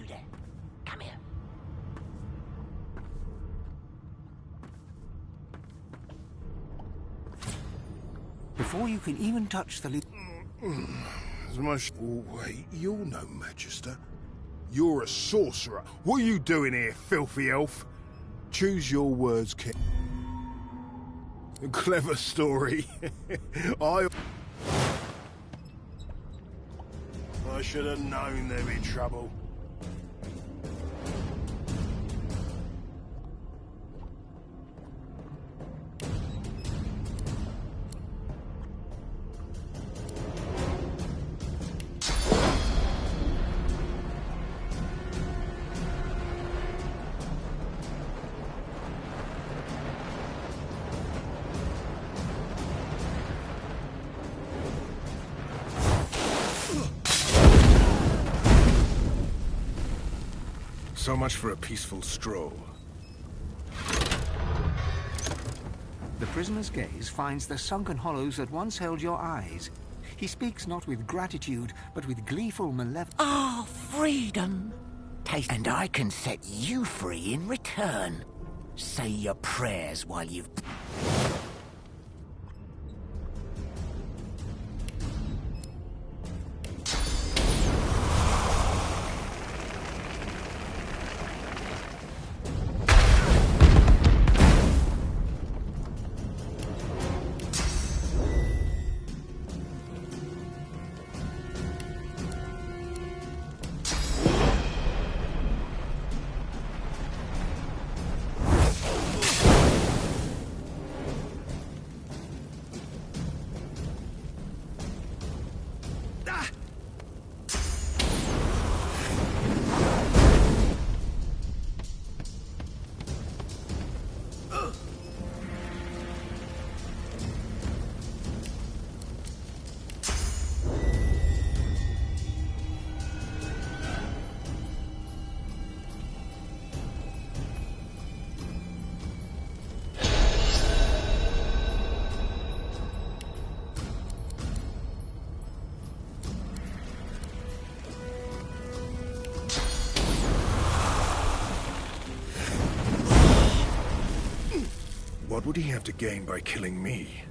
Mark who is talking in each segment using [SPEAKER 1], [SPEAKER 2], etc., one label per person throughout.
[SPEAKER 1] there. Come here.
[SPEAKER 2] Before you can even touch the lid...
[SPEAKER 3] As much... Oh, wait, you're no magister. You're a sorcerer. What are you doing here, filthy elf? Choose your words, kid. Clever story. I should have known there'd be trouble.
[SPEAKER 4] So much for a peaceful stroll.
[SPEAKER 2] The prisoner's gaze finds the sunken hollows that once held your eyes. He speaks not with gratitude, but with gleeful malevolence.
[SPEAKER 1] Ah, freedom! Taste, and I can set you free in return. Say your prayers while you've...
[SPEAKER 4] What would he have to gain by killing me?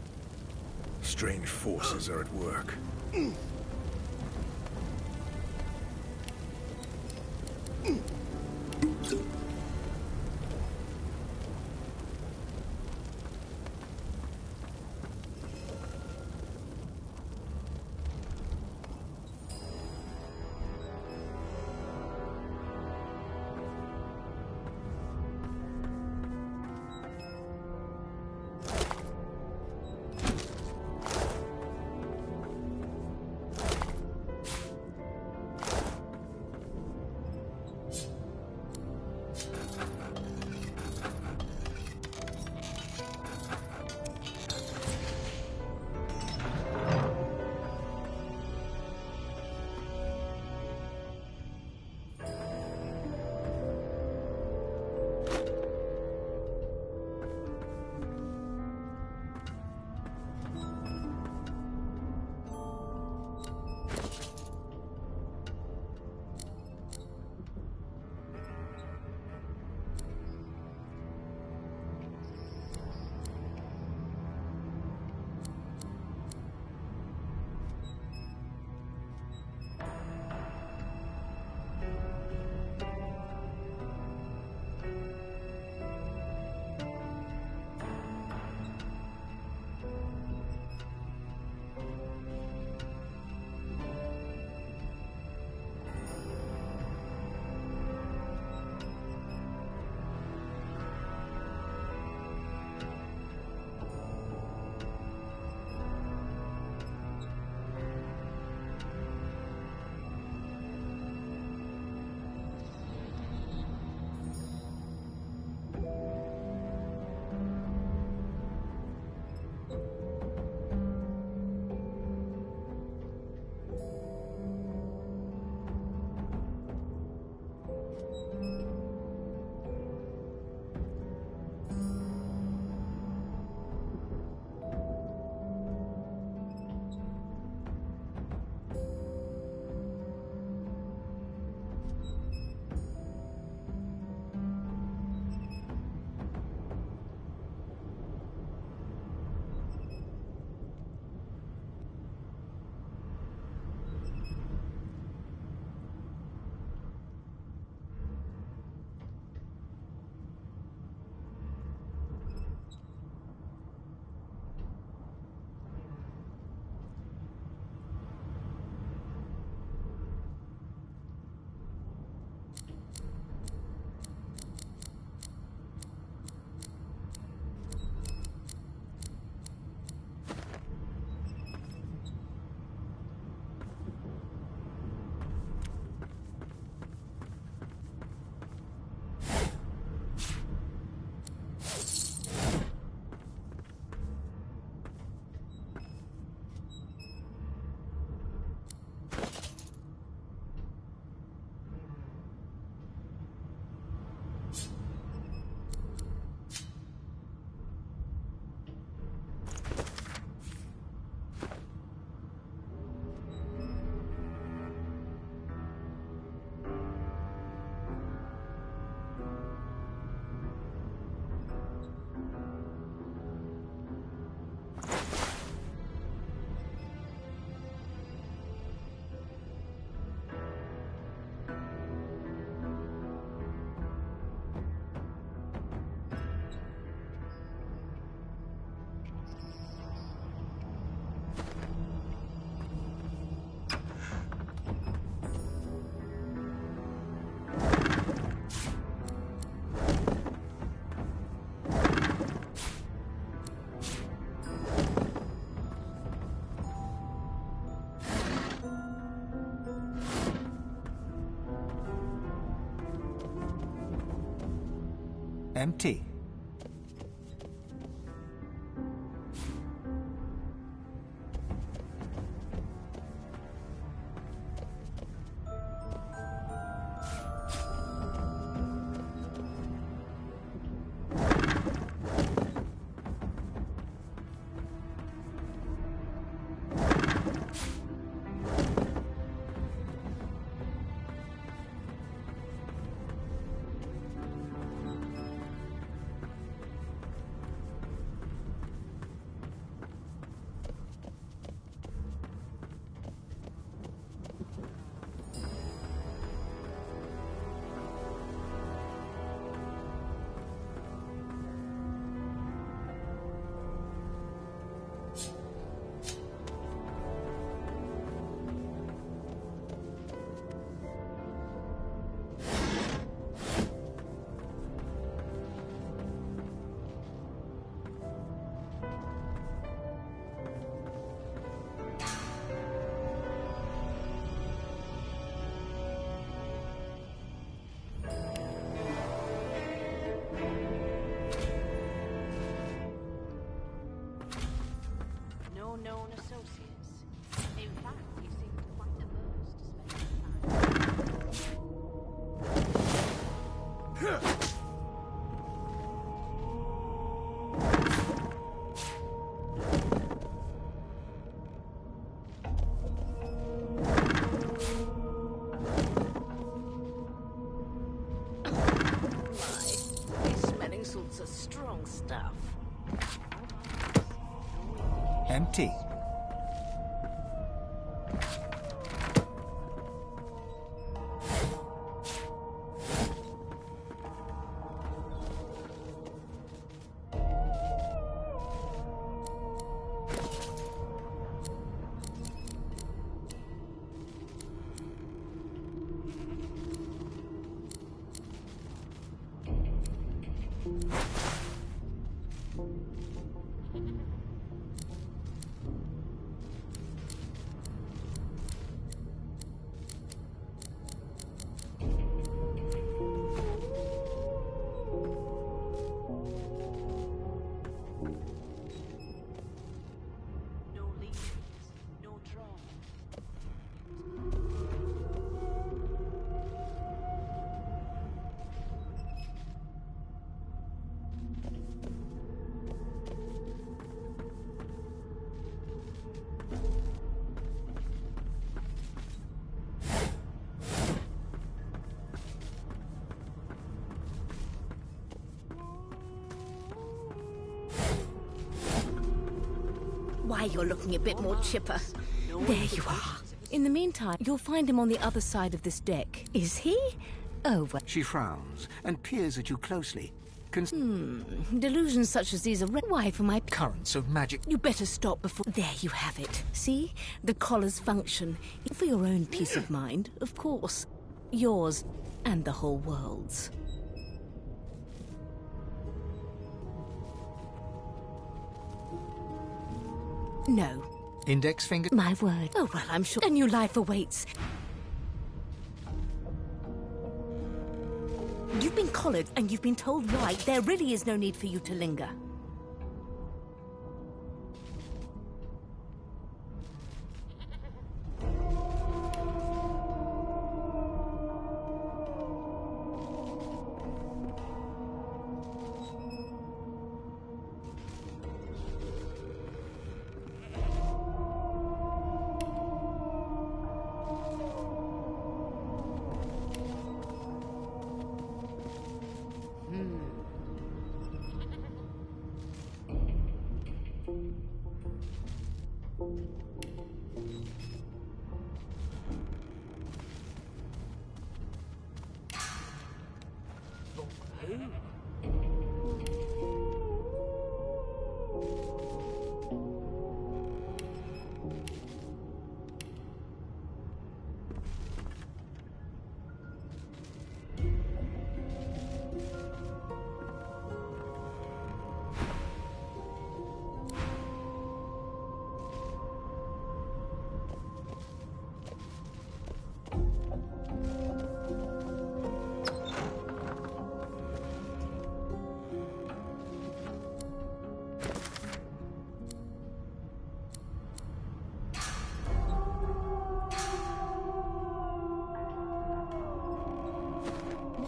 [SPEAKER 4] Strange forces are at work.
[SPEAKER 2] Empty.
[SPEAKER 5] Known associates. In fact, you seem quite averse to spending time. These smelling salts are strong stuff.
[SPEAKER 2] Empty.
[SPEAKER 5] Why, you're looking a bit more chipper. There you are. In the meantime, you'll find him on the other side of this deck. Is he? Oh, well.
[SPEAKER 2] She frowns and peers at you closely.
[SPEAKER 5] Delusions such as these are why for my
[SPEAKER 2] Currents of magic.
[SPEAKER 5] You better stop before... There you have it. See? The collar's function. For your own peace of mind, of course. Yours and the whole world's. No.
[SPEAKER 2] Index finger.
[SPEAKER 5] My word. Oh, well, I'm sure a new life awaits. You've been collared and you've been told why. There really is no need for you to linger.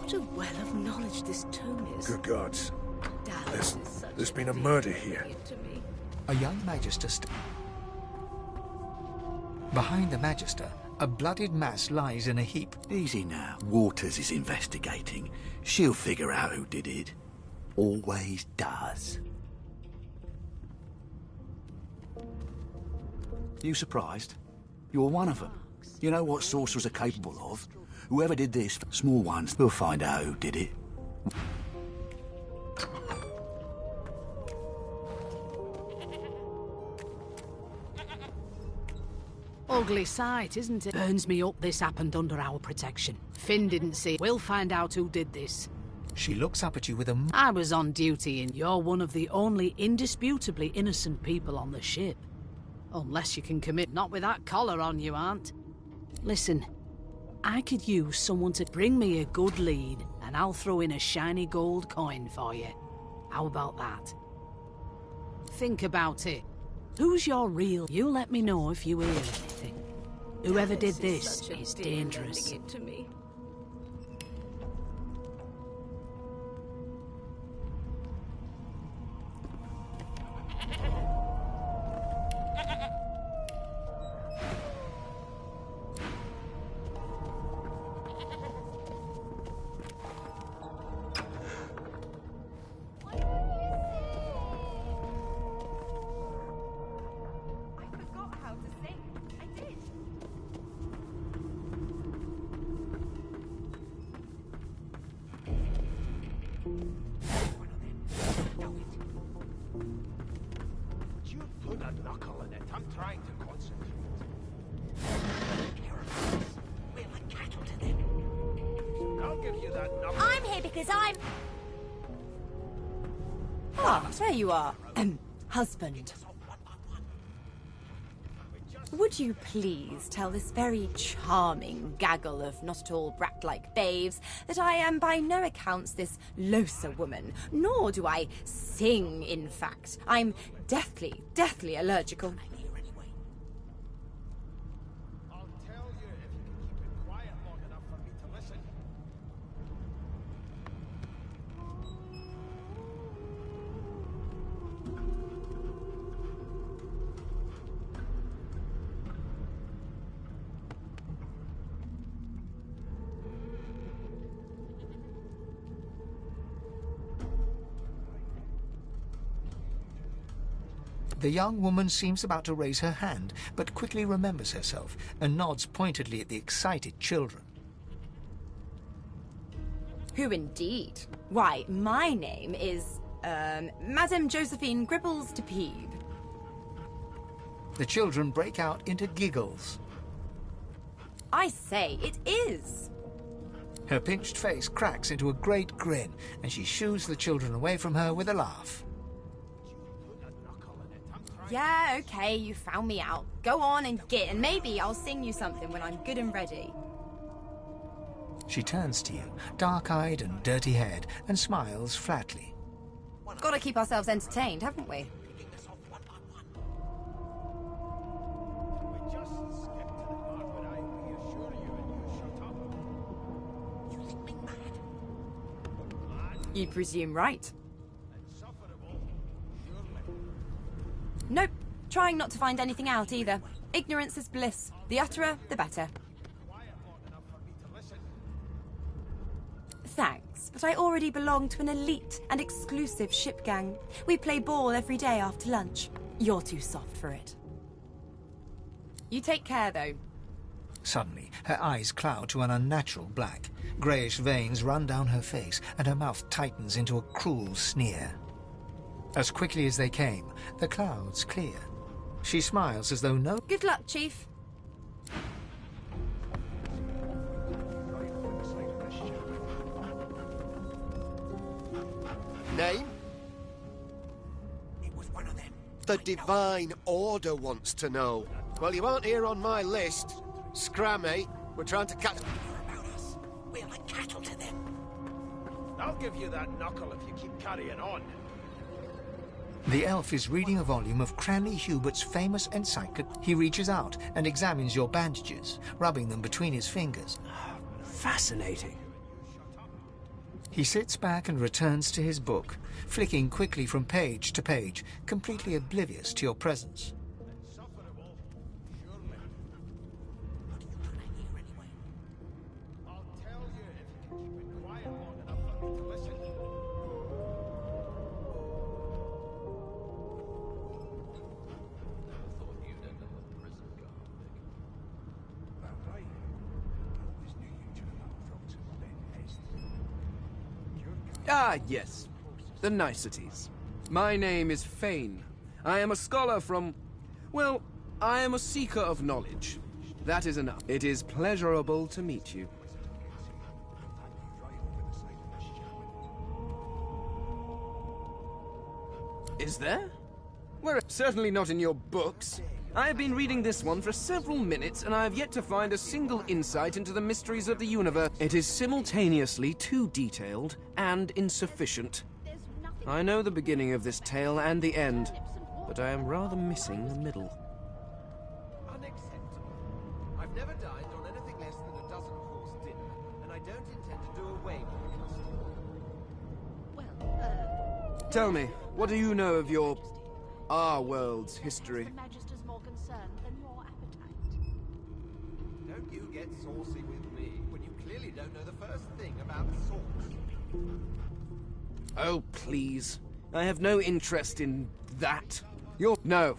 [SPEAKER 5] What a well of knowledge this tome is.
[SPEAKER 4] Good gods.
[SPEAKER 5] Dallas is such
[SPEAKER 4] There's
[SPEAKER 5] a
[SPEAKER 4] been a
[SPEAKER 5] dear
[SPEAKER 4] murder here.
[SPEAKER 5] gift to me.
[SPEAKER 2] A young magister behind the magister, a bloodied mass lies in a heap.
[SPEAKER 6] Easy now. Waters is investigating. She'll figure out who did it. Always does. You surprised? You're one of them. You know what sorcerers are capable of? Whoever did this, small ones, we'll find out who did it.
[SPEAKER 7] Ugly sight, isn't it? Burns me up this happened under our protection. Finn didn't see. We'll find out who did this.
[SPEAKER 2] She looks up at you with a...
[SPEAKER 7] I was on duty and you're one of the only indisputably innocent people on the ship. Unless you can commit. Not with that collar on, you aren't. Listen, I could use someone to bring me a good lead, and I'll throw in a shiny gold coin for you. How about that? Think about it. Who's your real? You let me know if you hear anything. Whoever did this is dangerous.
[SPEAKER 5] To me.
[SPEAKER 8] I'm here because I'm... Ah, there you are. Husband. Would you please tell this very charming gaggle of not-at-all brat-like babes that I am by no accounts this Losa woman, nor do I sing, in fact. I'm deathly, deathly allergical.
[SPEAKER 3] I'll tell you if you can keep it quiet long enough for me to listen.
[SPEAKER 2] The young woman seems about to raise her hand, but quickly remembers herself and nods pointedly at the excited children.
[SPEAKER 8] Who indeed? Why, my name is, Madame Josephine Gribbles de Peeb.
[SPEAKER 2] The children break out into giggles.
[SPEAKER 8] I say, it is.
[SPEAKER 2] Her pinched face cracks into a great grin, and she shoos the children away from her with a laugh.
[SPEAKER 8] Yeah, okay, you found me out. Go on and git, and maybe I'll sing you something when I'm good and ready.
[SPEAKER 2] She turns to you, dark-eyed and dirty-haired, and smiles flatly.
[SPEAKER 8] Gotta keep ourselves entertained, haven't we?
[SPEAKER 3] We just skip to the part where I reassure you and you shut up. You think me mad?
[SPEAKER 8] You presume right.
[SPEAKER 3] Insufferable, surely.
[SPEAKER 8] Nope, trying not to find anything out either. Ignorance is bliss. The utterer, the better.
[SPEAKER 3] Quiet long enough for me to listen.
[SPEAKER 8] Thanks, but I already belong to an elite and exclusive ship gang. We play ball every day after lunch. You're too soft for it. You take care, though.
[SPEAKER 2] Suddenly, her eyes cloud to an unnatural black. Greyish veins run down her face, and her mouth tightens into a cruel sneer. As quickly as they came, the clouds clear. She smiles as though no...
[SPEAKER 8] Good luck, Chief.
[SPEAKER 9] Name?
[SPEAKER 1] It was one of them.
[SPEAKER 9] The Divine Order wants to know. Well, you aren't here on my list. Scrammy, we're trying to catch...
[SPEAKER 1] About us. We're like cattle to them.
[SPEAKER 3] I'll give you that knuckle if you keep carrying on.
[SPEAKER 2] The elf is reading a volume of Cranley Hubert's famous encyclopedia. He reaches out and examines your bandages, rubbing them between his fingers.
[SPEAKER 10] Fascinating.
[SPEAKER 2] He sits back and returns to his book, flicking quickly from page to page, completely oblivious to your presence.
[SPEAKER 10] Ah, yes. The niceties. My name is Fane. I am a scholar from... well, I am a seeker of knowledge. That is enough. It is pleasurable to meet you. Is there? Well, certainly not in your books. I have been reading this one for several minutes, and I have yet to find a single insight into the mysteries of the universe. It is simultaneously too detailed and insufficient. I know the beginning of this tale and the end, but I am rather missing the middle.
[SPEAKER 9] Unacceptable. I've never dined on anything less than a dozen course dinner, and I don't intend to do away with the custom.
[SPEAKER 10] Tell me, what do you know of our world's history?
[SPEAKER 9] Don't you get saucy with me when you clearly don't know the first thing about sauce.
[SPEAKER 10] Oh, please. I have no interest in that. No.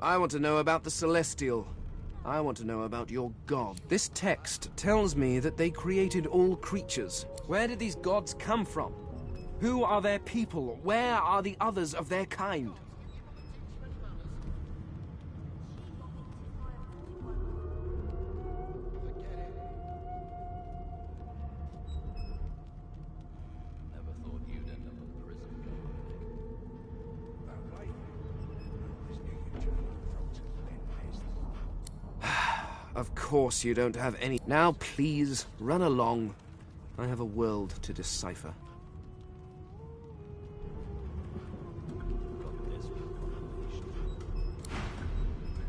[SPEAKER 10] I want to know about the Celestial. I want to know about your god. This text tells me that they created all creatures. Where did these gods come from? Who are their people? Where are the others of their kind? Of course you don't have any... Now, please, run along. I have a world to decipher.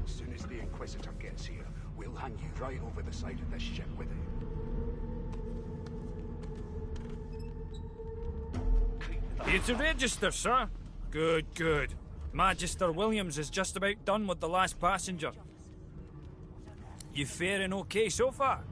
[SPEAKER 6] As soon as the Inquisitor gets here, we'll hang you right over the side of this ship with it.
[SPEAKER 11] Here to register, sir. Good, good. Magister Williams is just about done with the last passenger. You faring okay so far?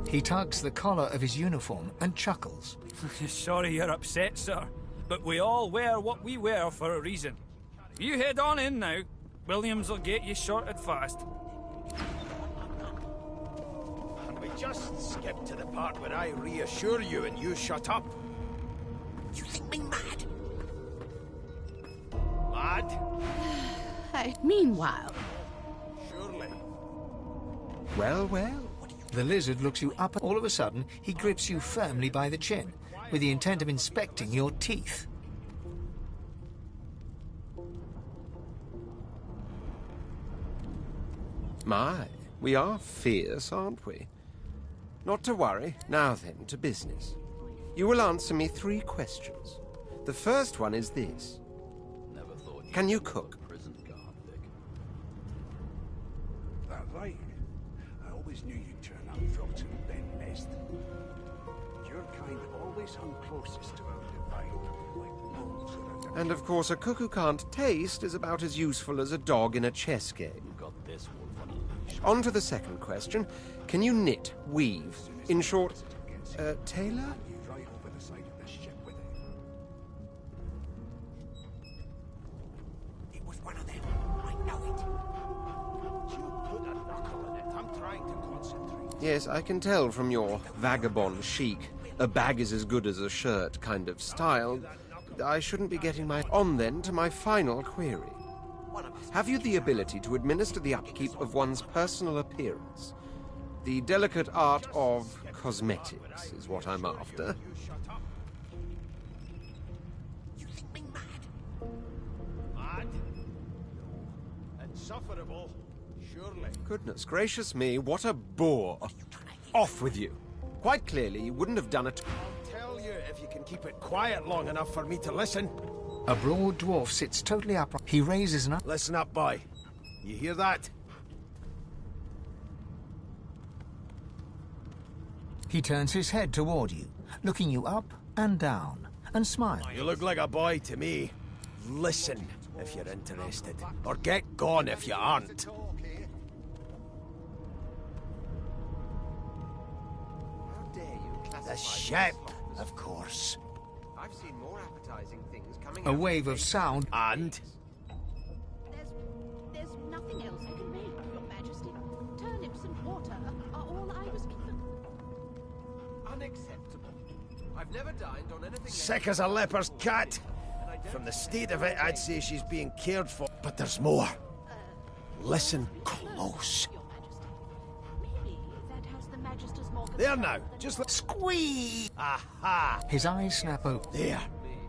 [SPEAKER 2] He tugs the collar of his uniform and chuckles.
[SPEAKER 11] Sorry you're upset, sir, but we all wear what we wear for a reason. You head on in now. Williams will get you sorted fast.
[SPEAKER 4] And we just skip to the part where I reassure you and you shut up.
[SPEAKER 1] You think me mad?
[SPEAKER 4] Mad?
[SPEAKER 7] Meanwhile...
[SPEAKER 4] Surely.
[SPEAKER 2] Well, well. The lizard looks you up and all of a sudden he grips you firmly by the chin with the intent of inspecting your teeth.
[SPEAKER 12] My, we are fierce, aren't we? Not to worry. Now then, to business. You will answer me 3 questions. The first one is this. Can you cook?
[SPEAKER 6] That right? I always knew you'd turn up rotten, Ben Mest. Your kind always hung closest to our divine, like moles around a...
[SPEAKER 12] And of course, a cook who can't taste is about as useful as a dog in a chess game. On to the second question. Can you knit, weave? In short, tailor?
[SPEAKER 1] It was one of them. I know it.
[SPEAKER 4] You put a knuckle in it. I'm trying to concentrate.
[SPEAKER 12] Yes, I can tell from your vagabond chic, a bag is as good as a shirt kind of style. I shouldn't be getting my... On then to my final query. Have you the ability to administer the upkeep of one's personal appearance? The delicate art of cosmetics is what I'm after.
[SPEAKER 1] You think me mad?
[SPEAKER 4] Mad? No. Insufferable? Surely.
[SPEAKER 12] Goodness gracious me, what a bore. Off with you. Quite clearly, you wouldn't have done it.
[SPEAKER 9] I'll tell you if you can keep it quiet long enough for me to listen.
[SPEAKER 2] A broad dwarf sits totally upright. He raises an up.
[SPEAKER 9] Listen up, boy. You hear that?
[SPEAKER 2] He turns his head toward you, looking you up and down, and smiles.
[SPEAKER 9] You look like a boy to me. Listen if you're interested, or get gone if you aren't. The ship, of course.
[SPEAKER 12] I've seen more appetizing things coming
[SPEAKER 2] A wave of sound.
[SPEAKER 9] And?
[SPEAKER 13] There's nothing else I can make, Your Majesty. Turnips and water are all I was given.
[SPEAKER 12] Unacceptable. I've never dined on anything.
[SPEAKER 9] Sick as a leper's cat. From the state of it, I'd say she's being cared for. But there's more. Listen close.
[SPEAKER 13] Maybe that has the Magister's more
[SPEAKER 9] There now. Just like squeeze. Aha.
[SPEAKER 2] His eyes snap open.
[SPEAKER 9] There.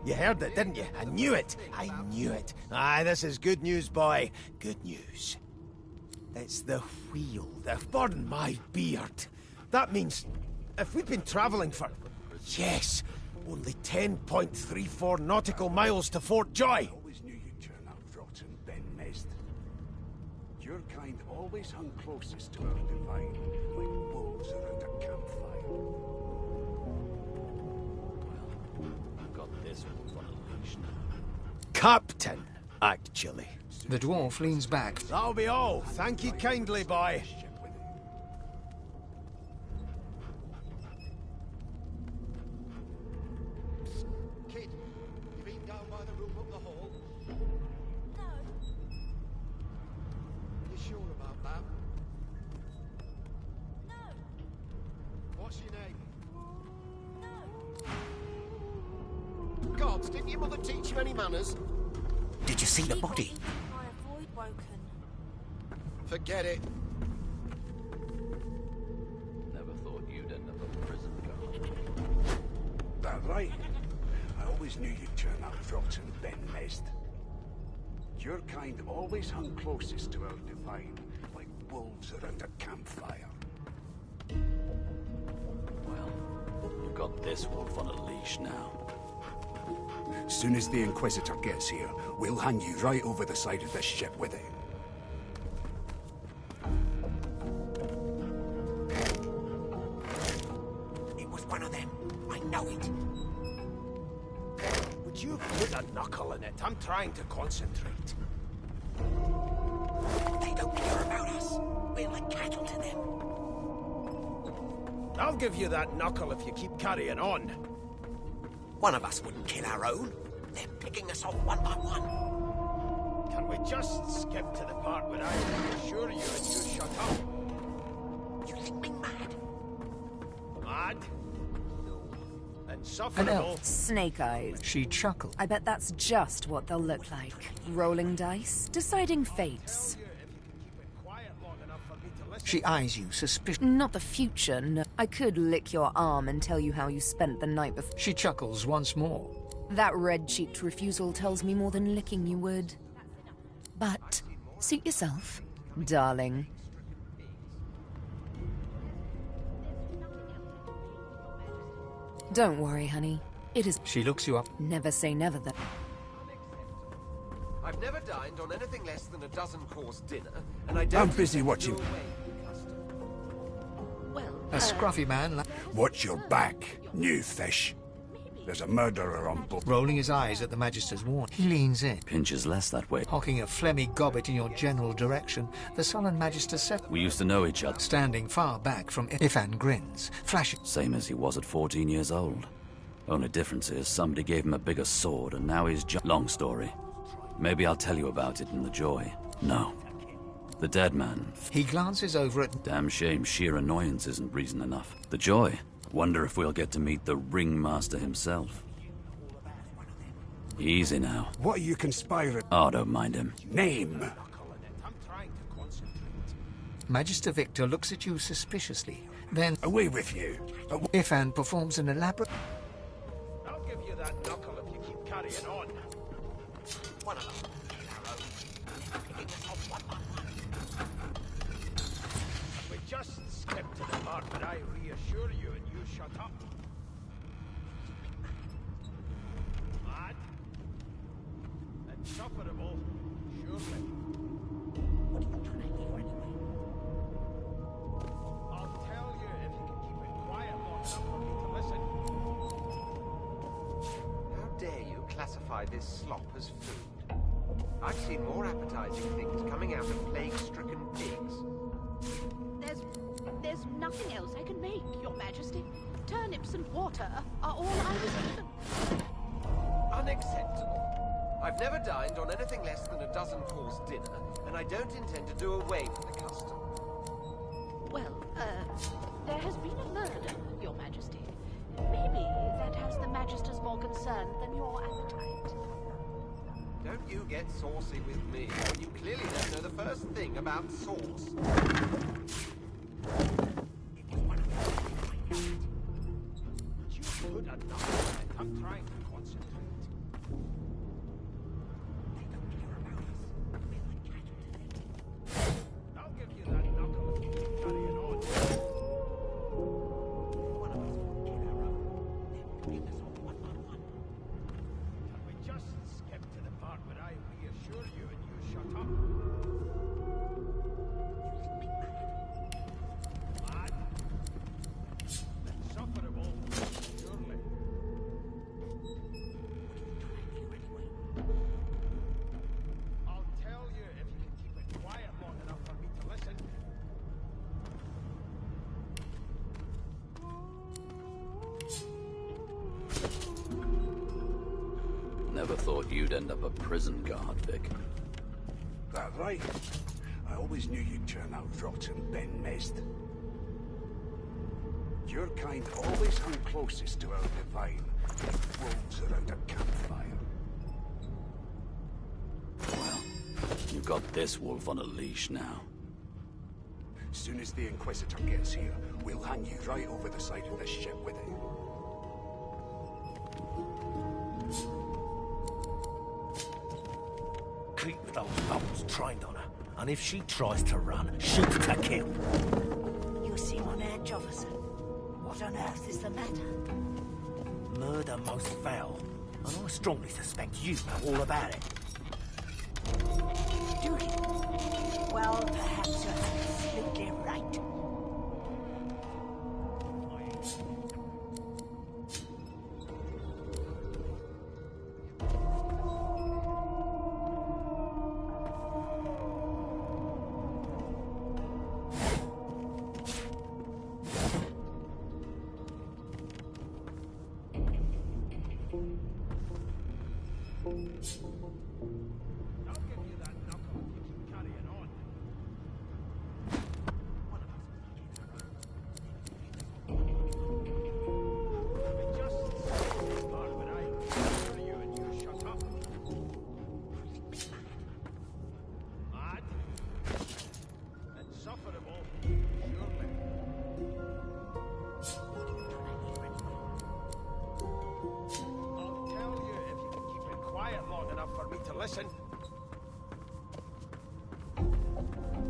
[SPEAKER 9] You heard it, didn't you? I knew it. I knew it. Aye, this is good news, boy. Good news. It's the wheel. Pardon my beard. That means if we've been travelling for... Yes, only 10.34 nautical miles to Fort Joy.
[SPEAKER 6] I always knew you'd turn out rotten, Ben Mest. Your kind always hung closest to our divine, like wolves around a campfire.
[SPEAKER 14] Well, I've got this one on a leash now.
[SPEAKER 9] Captain, actually.
[SPEAKER 2] The dwarf leans back.
[SPEAKER 9] That'll be all. Thank you kindly, boy. Kid, you been down by the room up the hall?
[SPEAKER 13] No.
[SPEAKER 9] You sure about that?
[SPEAKER 13] No.
[SPEAKER 9] What's your name?
[SPEAKER 13] No.
[SPEAKER 9] Gods, didn't your mother teach you any manners?
[SPEAKER 1] Did you see the body?
[SPEAKER 13] My void woken.
[SPEAKER 9] Forget it.
[SPEAKER 14] Never thought you'd end up a prison guard.
[SPEAKER 6] That right? I always knew you'd turn out rotten, Ben Mest. Your kind always hung closest to our divine, like wolves around a campfire.
[SPEAKER 14] Well, you've got this wolf on a leash now.
[SPEAKER 6] As soon as the Inquisitor gets here, we'll hang you right over the side of this ship with it.
[SPEAKER 1] It was one of them. I know it.
[SPEAKER 9] Would you put a knuckle in it? I'm trying to concentrate.
[SPEAKER 1] They don't care about us. We're like cattle to them.
[SPEAKER 9] I'll give you that knuckle if you keep carrying on.
[SPEAKER 1] One of us wouldn't kill our own. They're picking us off one by one.
[SPEAKER 9] Can we just skip to the part where I reassure you and you shut up?
[SPEAKER 1] You think me mad?
[SPEAKER 9] Mad? No.
[SPEAKER 2] An
[SPEAKER 9] Insufferable.
[SPEAKER 2] elf.
[SPEAKER 8] Snake eyes.
[SPEAKER 2] She chuckled.
[SPEAKER 8] I bet that's just what they'll look like. Rolling dice, deciding fates.
[SPEAKER 2] She eyes you suspiciously.
[SPEAKER 8] Not the future, no. I could lick your arm and tell you how you spent the night before.
[SPEAKER 2] She chuckles once more.
[SPEAKER 8] That red-cheeked refusal tells me more than licking you would. But suit yourself, darling. Don't worry, honey. It is...
[SPEAKER 2] She looks you up.
[SPEAKER 8] Never say never, though.
[SPEAKER 12] I've never dined on anything less than a dozen-course dinner, and I
[SPEAKER 6] I'm
[SPEAKER 12] don't...
[SPEAKER 6] busy watching.
[SPEAKER 2] A scruffy man.
[SPEAKER 6] Watch your back, new fish. There's a murderer on board.
[SPEAKER 2] Rolling his eyes at the Magister's warning. He leans in.
[SPEAKER 14] Pinches less that way.
[SPEAKER 2] Hocking a phlegmy gobbet in your general direction, the sullen Magister set.
[SPEAKER 14] We used to know each other.
[SPEAKER 2] Standing far back from Ifan grins, flashing.
[SPEAKER 14] Same as he was at 14 years old. Only difference is somebody gave him a bigger sword and now he's long story. Maybe I'll tell you about it in the joy. No. The dead man.
[SPEAKER 2] He glances over at...
[SPEAKER 14] Damn shame sheer annoyance isn't reason enough. The joy. Wonder if we'll get to meet the ringmaster himself. Easy now.
[SPEAKER 6] What are you conspiring?
[SPEAKER 14] Oh, don't mind him.
[SPEAKER 6] Name.
[SPEAKER 2] Magister Victor looks at you suspiciously. Then...
[SPEAKER 6] Away with you.
[SPEAKER 2] Ifan performs an elaborate...
[SPEAKER 9] I'll give you that knuckle if you keep carrying on.
[SPEAKER 1] One of us will kill our own. They're picking us off one by one.
[SPEAKER 9] We just skip to the part where I reassure you and you shut up. Mad? Insufferable, surely.
[SPEAKER 1] What are you trying to hear anyway?
[SPEAKER 9] I'll tell you if you can keep it quiet long enough for me to listen.
[SPEAKER 12] How dare you classify this slop as food? I've seen more appetizing things coming out of plague-stricken pigs.
[SPEAKER 13] There's nothing else I can make, Your Majesty. Turnips and water are all I was given.
[SPEAKER 12] Unacceptable. I've never dined on anything less than a dozen-course dinner, and I don't intend to do away with the custom.
[SPEAKER 13] Well, there has been a murder, Your Majesty. Maybe that has the Magisters more concerned than your appetite.
[SPEAKER 12] Don't you get saucy with me, when you clearly don't know the first thing about sauce.
[SPEAKER 9] You put enough. I'm trying to concentrate. I'll give you that knuckle if you keep carrying on.
[SPEAKER 1] One of us will get our own. They're putting us all one by one.
[SPEAKER 9] Can we just skip to the part where I reassure you and you shut up? Mad? Insufferable, surely. I'll tell you if you can keep it quiet long enough for me to listen.
[SPEAKER 14] Never thought you'd end up a prison guard, Vic.
[SPEAKER 6] That right? I always knew you'd turn out rotten, Ben Mezd. Your kind always hung closest to our divine, like wolves around a campfire.
[SPEAKER 14] Well, you've got this wolf on a leash now.
[SPEAKER 6] Soon as the Inquisitor gets here, we'll hang you right over the side of this ship with it.
[SPEAKER 1] Keep those bolts trained on her, and if she tries to run, shoot to kill.
[SPEAKER 15] You seem on edge, officer. What on earth is the matter?
[SPEAKER 1] Murder most foul, and I strongly suspect you know all about it.
[SPEAKER 15] Do you? Well, perhaps you're absolutely right.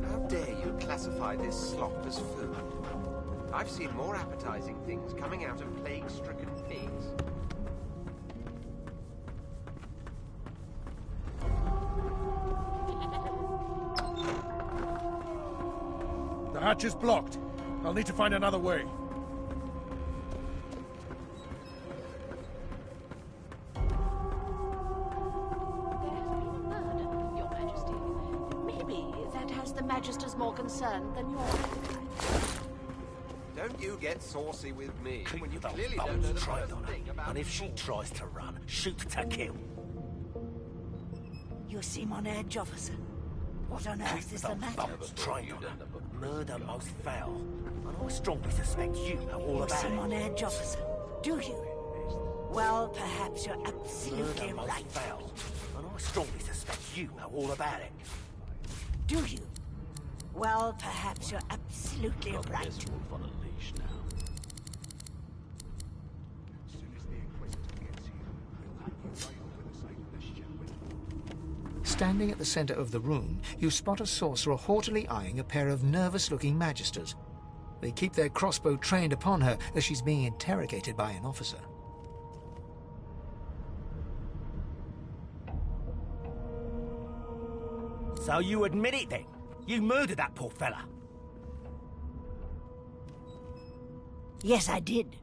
[SPEAKER 12] How dare you classify this slop as food? I've seen more appetizing things coming out of plague-stricken pigs.
[SPEAKER 4] The hatch is blocked. I'll need to find another way.
[SPEAKER 13] Magisters more concerned than your appetite.
[SPEAKER 12] Don't you get saucy with me,
[SPEAKER 1] Keep
[SPEAKER 12] when you
[SPEAKER 1] those
[SPEAKER 12] clearly don't know
[SPEAKER 1] bolts
[SPEAKER 12] the
[SPEAKER 1] trained
[SPEAKER 12] first
[SPEAKER 1] on her,
[SPEAKER 12] thing about
[SPEAKER 1] and if she
[SPEAKER 12] sauce.
[SPEAKER 1] tries to run, shoot to kill.
[SPEAKER 15] You seem on edge, officer. What on earth is the matter?
[SPEAKER 1] Bolts trained on her. Murder most foul, and I strongly suspect you know all
[SPEAKER 15] You
[SPEAKER 1] about
[SPEAKER 15] seem
[SPEAKER 1] it.
[SPEAKER 15] on edge, officer. Do you? Well, perhaps you're absolutely
[SPEAKER 1] Murder most
[SPEAKER 15] right.
[SPEAKER 1] foul, and I strongly suspect you know all about it.
[SPEAKER 15] Do you? Well, perhaps you're absolutely
[SPEAKER 14] Got
[SPEAKER 15] right.
[SPEAKER 14] this wolf on a leash now.
[SPEAKER 6] Soon as the Inquisitor gets here, we'll hang you right over the side of this ship with it.
[SPEAKER 2] Standing at the center of the room, you spot a sorcerer haughtily eyeing a pair of nervous-looking magisters. They keep their crossbow trained upon her as she's being interrogated by an officer.
[SPEAKER 16] So you admit it then? You murdered that poor fella?
[SPEAKER 15] Yes, I did.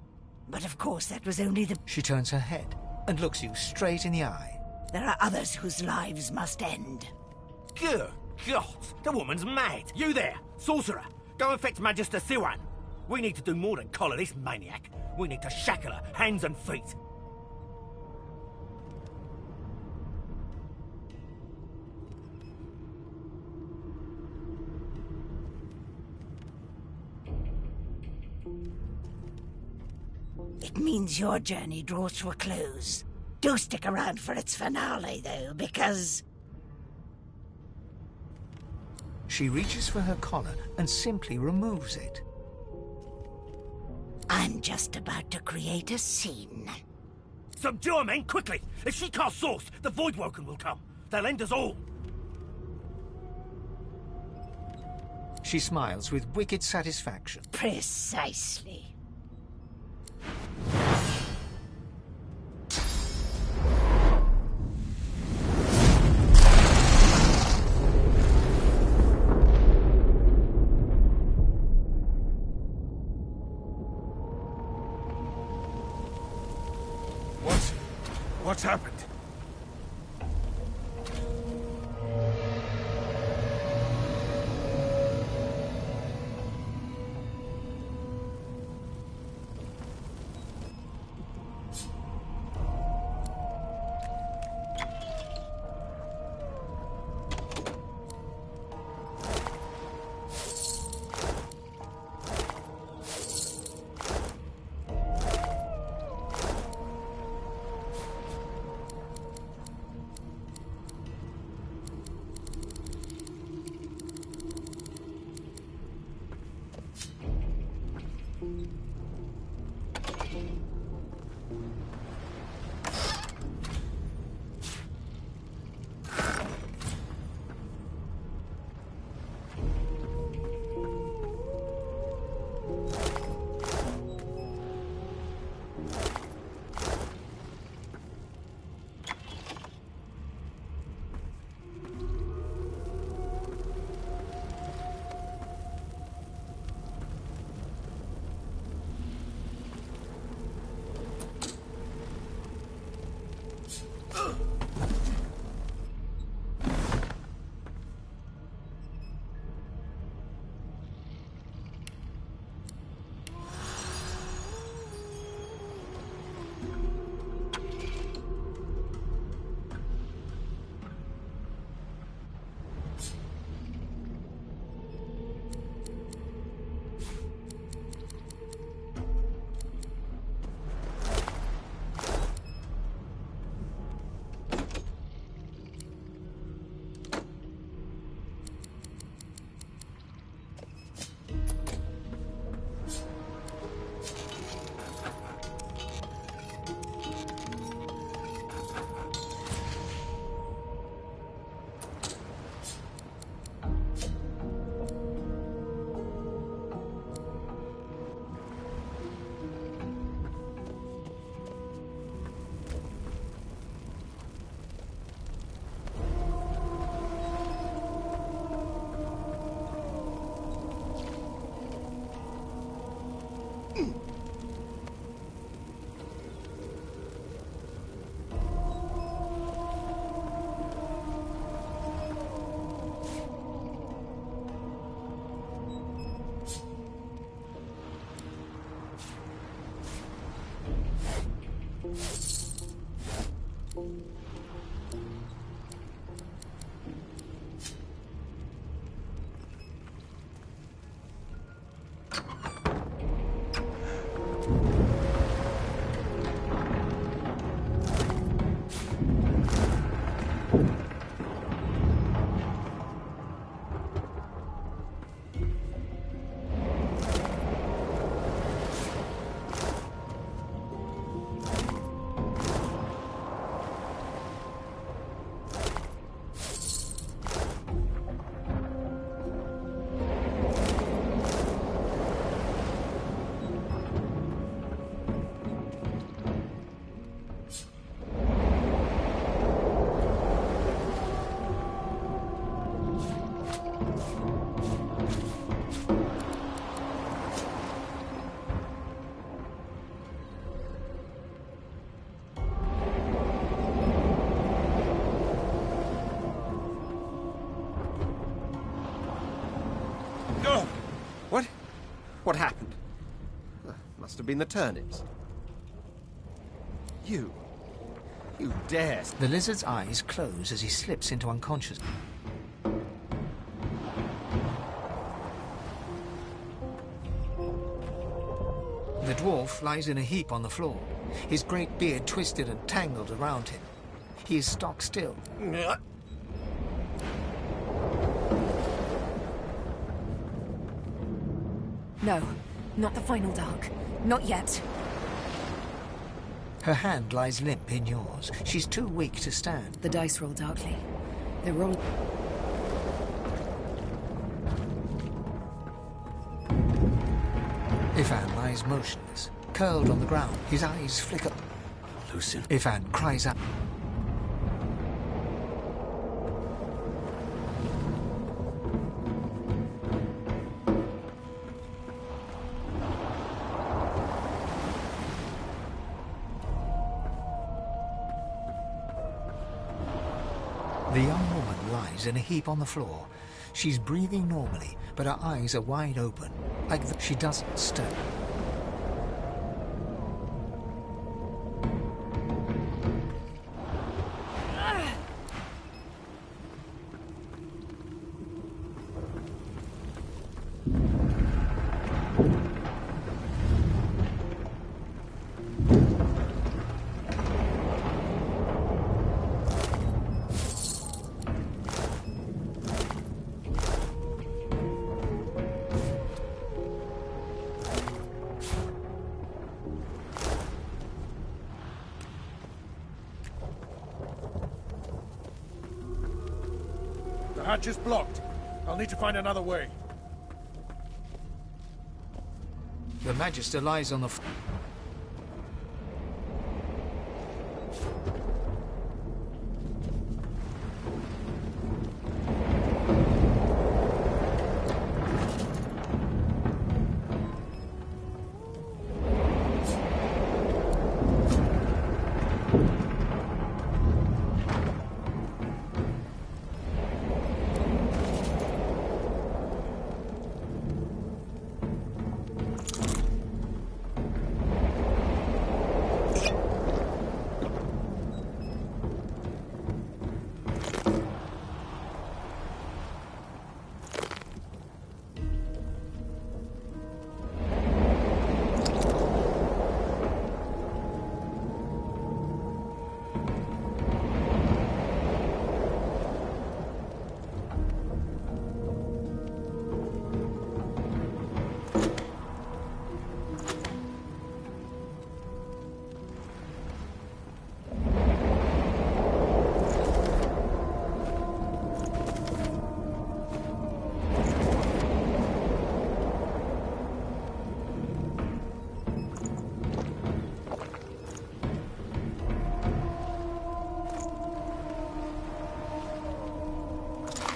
[SPEAKER 15] But of course, that was only the...
[SPEAKER 2] She turns her head and looks you straight in the eye.
[SPEAKER 15] There are others whose lives must end.
[SPEAKER 16] Good God! The woman's mad! You there! Sorcerer! Go and fetch Magister Siwan! We need to do more than collar this maniac. We need to shackle her, hands and feet.
[SPEAKER 15] It means your journey draws to a close. Do stick around for its finale, though, because...
[SPEAKER 2] She reaches for her collar and simply removes it.
[SPEAKER 15] I'm just about to create a scene.
[SPEAKER 16] Subdue her, men, quickly! If she casts Source, the Voidwoken will come. They'll end us all.
[SPEAKER 2] She smiles with wicked satisfaction.
[SPEAKER 15] Precisely.
[SPEAKER 4] What's happened?
[SPEAKER 12] have been the turnips. You dare...
[SPEAKER 2] The lizard's eyes close as he slips into unconsciousness. The dwarf lies in a heap on the floor, his great beard twisted and tangled around him. He is stock still.
[SPEAKER 17] No, not the final dark. Not yet.
[SPEAKER 2] Her hand lies limp in yours. She's too weak to stand.
[SPEAKER 17] The dice roll darkly. They roll...
[SPEAKER 2] Ifan lies motionless, curled on the ground. His eyes flicker.
[SPEAKER 14] Lucian.
[SPEAKER 2] Ifan cries out. The young woman lies in a heap on the floor. She's breathing normally, but her eyes are wide open, like she doesn't stir.
[SPEAKER 4] The hatch is blocked. I'll need to find another way.
[SPEAKER 2] The Magister lies on the floor.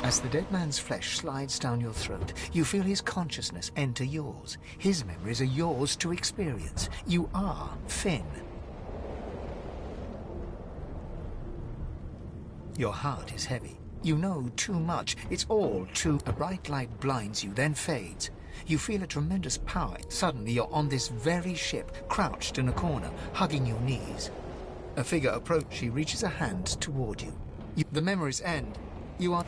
[SPEAKER 2] As the dead man's flesh slides down your throat, you feel his consciousness enter yours. His memories are yours to experience. You are Finn. Your heart is heavy. You know too much. It's all too... A bright light blinds you, then fades. You feel a tremendous power. Suddenly you're on this very ship, crouched in a corner, hugging your knees. A figure approaches. She reaches a hand toward you. The memories end. You are...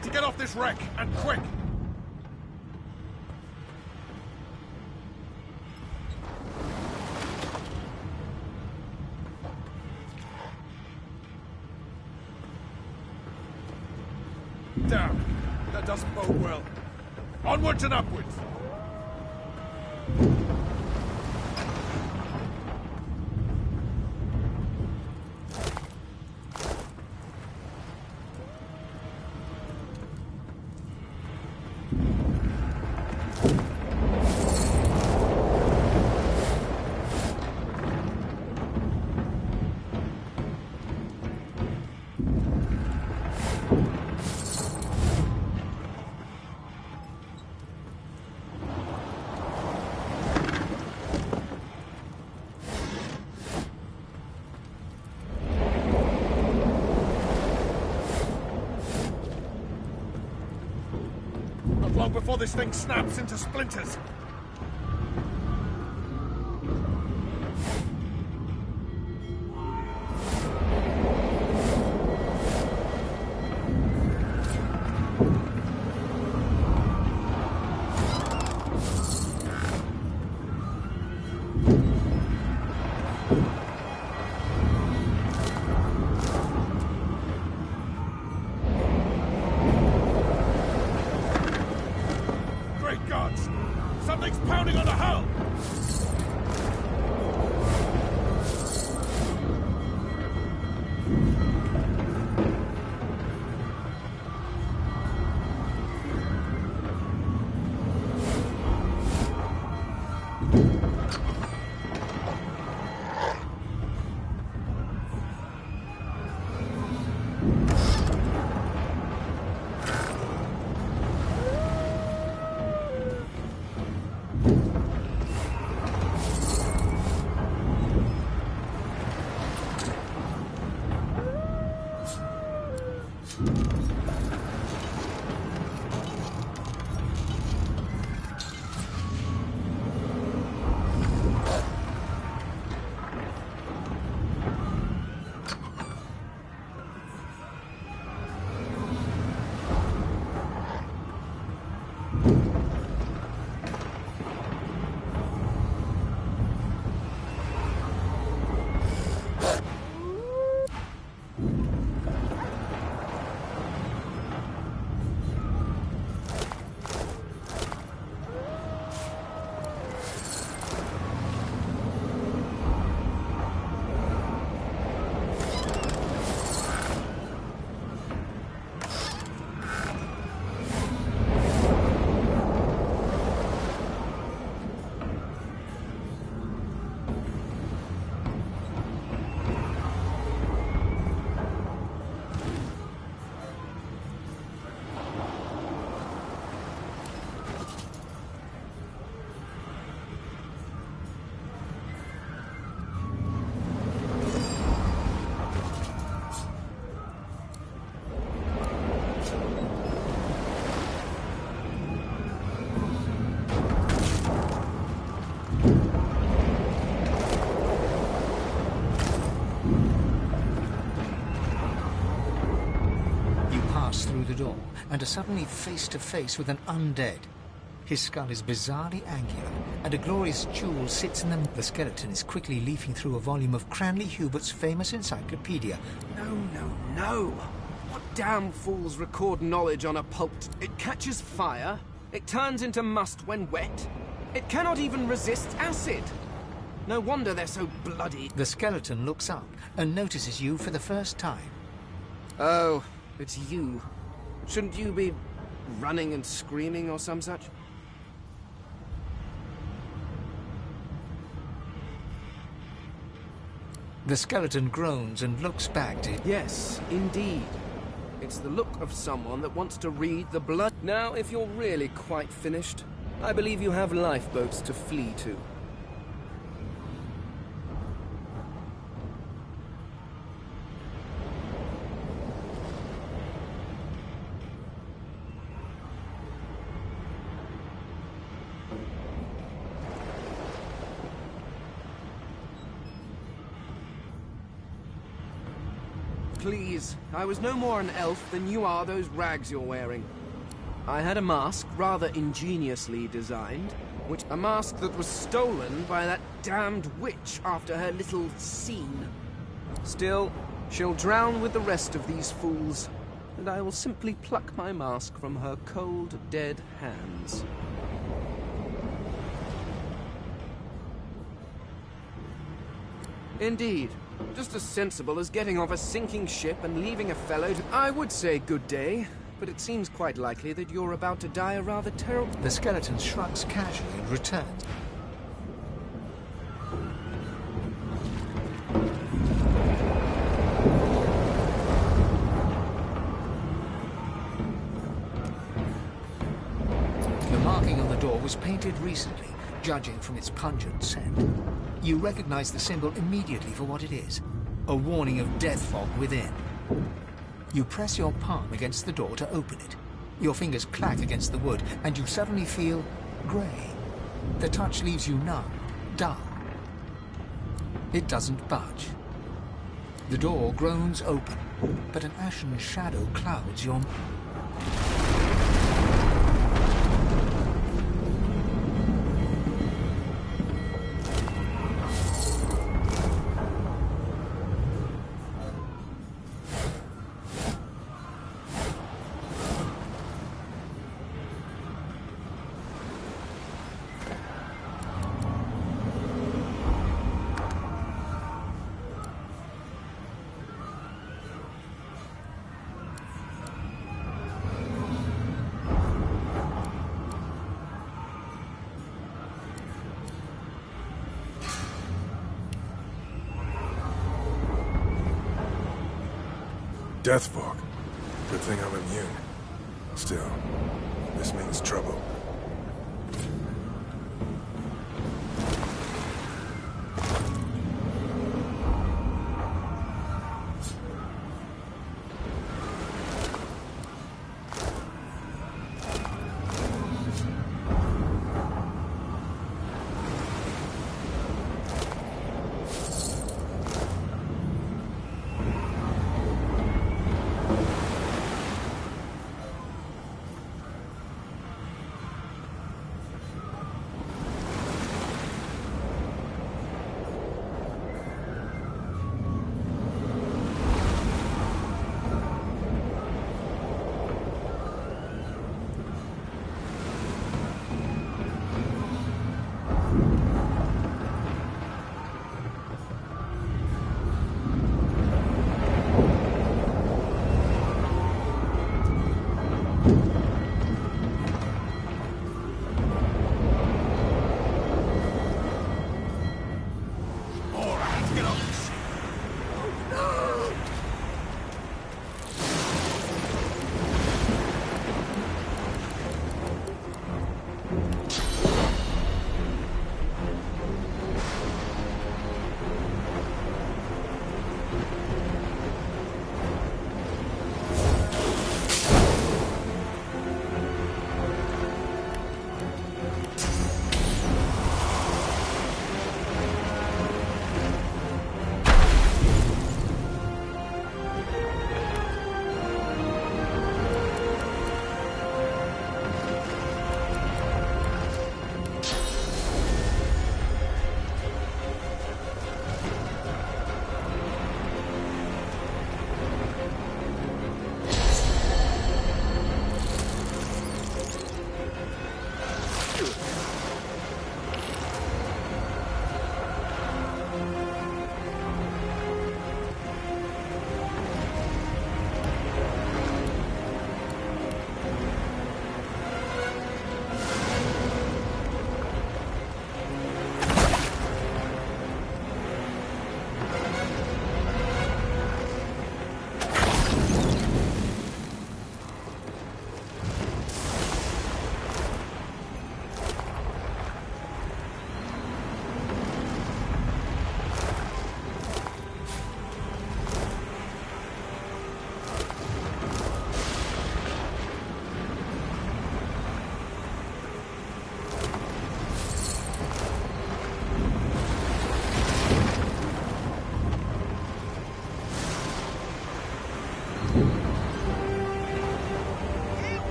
[SPEAKER 3] need to get off this wreck, and quick! Damn, that doesn't bode well. Onwards and upwards! Long before this thing snaps into splinters. Something's pounding on the hull!
[SPEAKER 2] The door and are suddenly face to face with an undead. His skull is bizarrely angular, and a glorious jewel sits in them. The skeleton is quickly leafing through a volume of Cranley Hubert's famous encyclopedia.
[SPEAKER 10] No. What damn fools record knowledge on a pulped? It catches fire, it turns into must when wet, it cannot even resist acid. No wonder they're so bloody.
[SPEAKER 2] The skeleton looks up and notices you for the first time.
[SPEAKER 10] Oh, it's you. Shouldn't you be running and screaming or some such?
[SPEAKER 2] The skeleton groans and looks back to...
[SPEAKER 10] Yes, indeed. It's the look of someone that wants to read the blood. Now, if you're really quite finished, I believe you have lifeboats to flee to. please. I was no more an elf than you are those rags you're wearing. I had a mask, rather ingeniously designed, a mask that was stolen by that damned witch after her little scene. Still, she'll drown with the rest of these fools, and I will simply pluck my mask from her cold, dead hands. Indeed. Just as sensible as getting off a sinking ship and leaving a fellow to... I would say good day, but it seems quite likely that you're about to die a rather terrible...
[SPEAKER 2] The skeleton shrugs casually and returns. The marking on the door was painted recently, judging from its pungent scent. You recognize the symbol immediately for what it is, a warning of death fog within. You press your palm against the door to open it. Your fingers clack against the wood, and you suddenly feel grey. The touch leaves you numb, dull. It doesn't budge. The door groans open, but an ashen shadow clouds your...
[SPEAKER 4] Death fog. Good thing I'm immune. Still, this means trouble.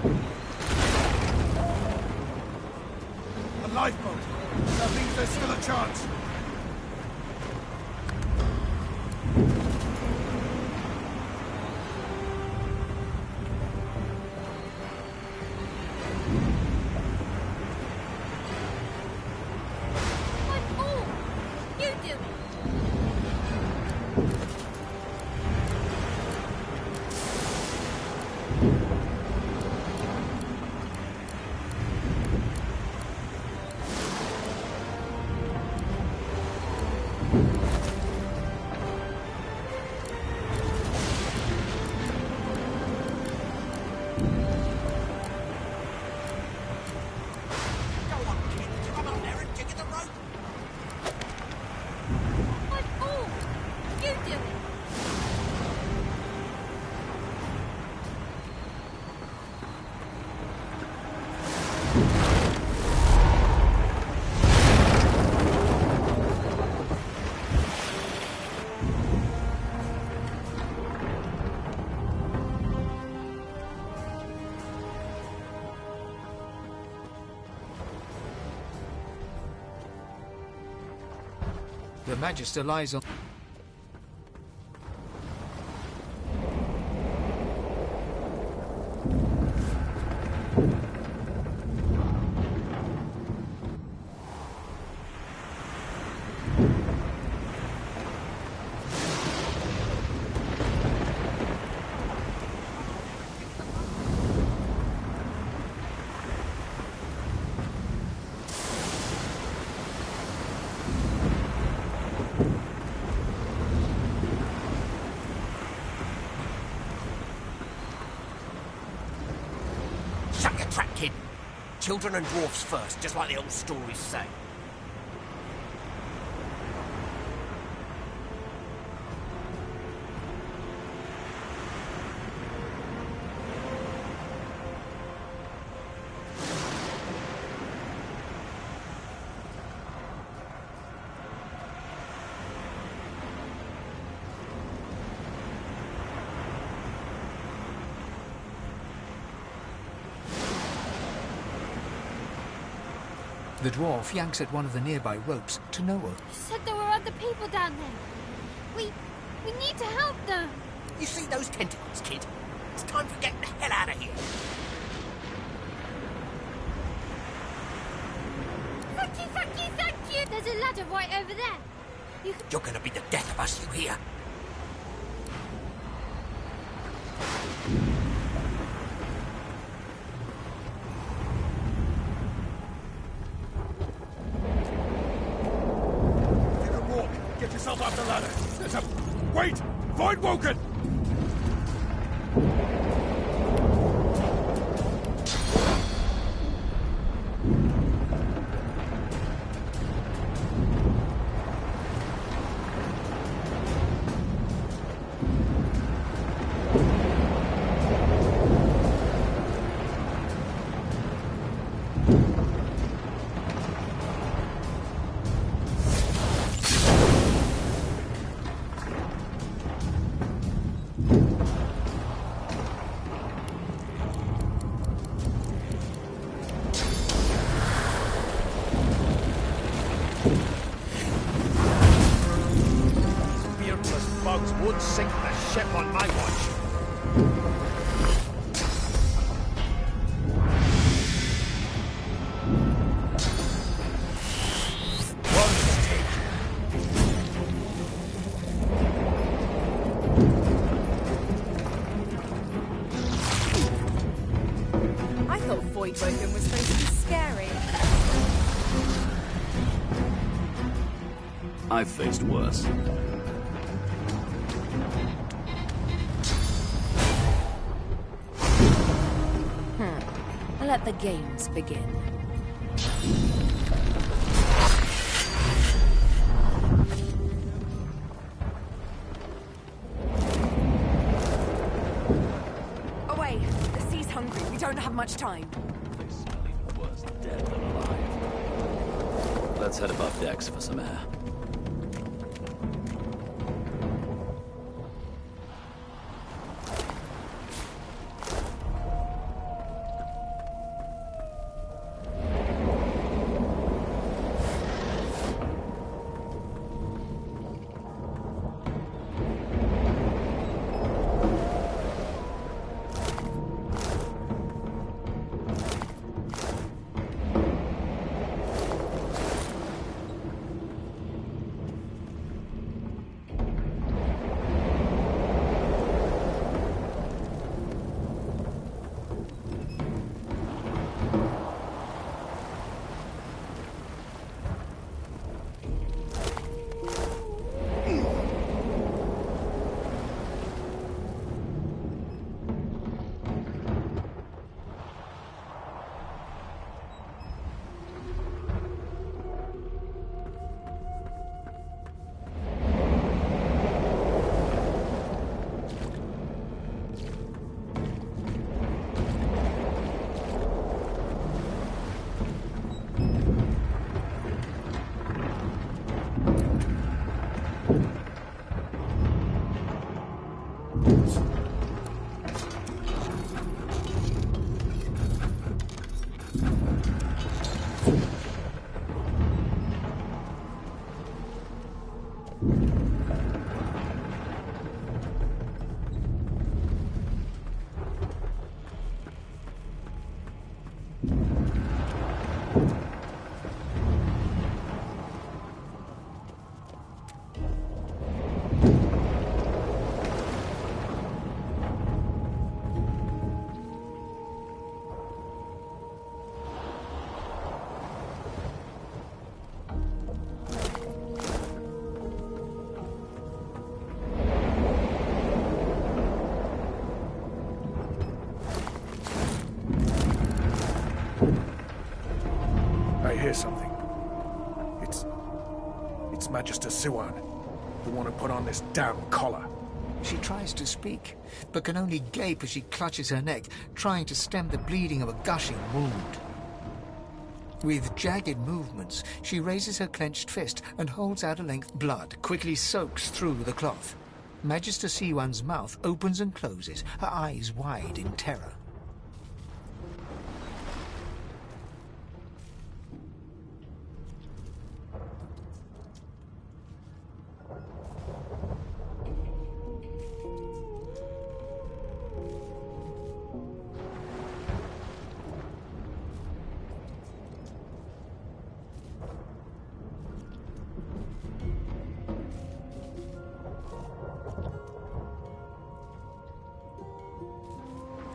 [SPEAKER 9] A lifeboat! That means there's still a chance!
[SPEAKER 2] The Magister lies on...
[SPEAKER 1] Shut your trap, kid. Children and dwarfs first, just like the old stories say.
[SPEAKER 2] The dwarf yanks at one of the nearby ropes to Noah.
[SPEAKER 18] You said there were other people down there. We need to help them.
[SPEAKER 1] You see those tentacles, kid? It's time for getting the hell out of here.
[SPEAKER 18] Thank you, thank you, thank you! There's a ladder right over there.
[SPEAKER 1] You're gonna be the death of us, you hear?
[SPEAKER 9] Get yourself up the ladder! There's a... Wait! Void Woken! Would sink the ship on my watch.
[SPEAKER 8] I thought Void Woken was supposed to be scary.
[SPEAKER 14] I've faced worse.
[SPEAKER 8] Let the games begin.
[SPEAKER 17] Away! The sea's hungry. We don't have much time.
[SPEAKER 14] They smell even worse dead than alive. Let's head above decks for some air.
[SPEAKER 4] hear something. It's Magister Siwan, the one who put on this damn collar.
[SPEAKER 2] She tries to speak, but can only gape as she clutches her neck, trying to stem the bleeding of a gushing wound. With jagged movements, she raises her clenched fist and holds out a length. Blood quickly soaks through the cloth. Magister Siwan's mouth opens and closes, her eyes wide in terror.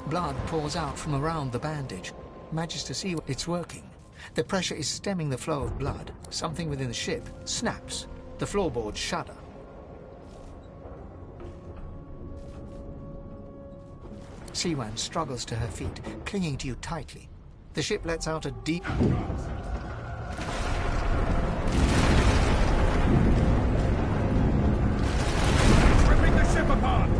[SPEAKER 2] Blood pours out from around the bandage. Magister Siwan, it's working. The pressure is stemming the flow of blood. Something within the ship snaps. The floorboards shudder. Siwan struggles to her feet, clinging to you tightly. The ship lets out a deep...
[SPEAKER 4] Ripping the ship apart!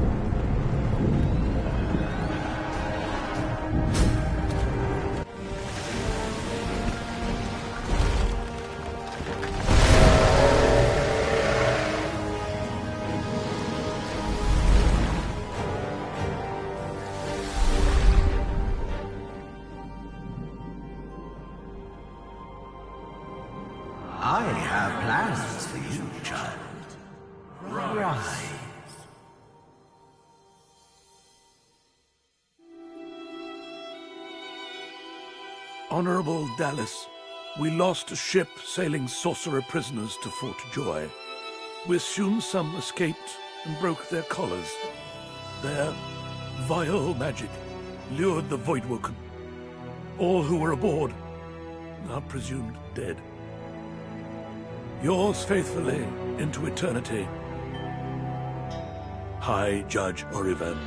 [SPEAKER 1] I have plans for you, child. Rise.
[SPEAKER 19] Honorable Dallas, we lost a ship sailing sorcerer prisoners to Fort Joy. We assume some escaped and broke their collars. Their vile magic lured the Voidwoken. All who were aboard are presumed dead. Yours faithfully into eternity, High Judge Oriven.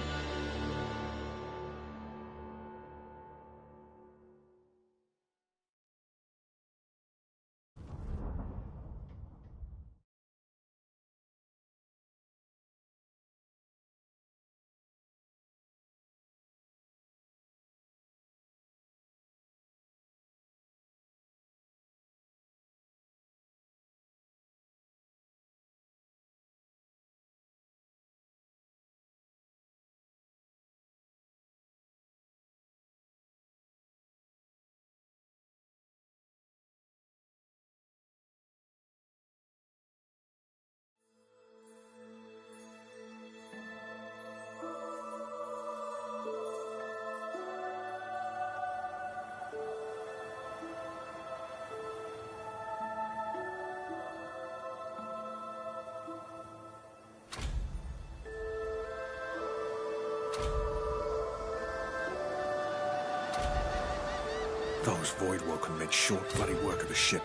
[SPEAKER 4] Those Voidwoken made short bloody work of the ship.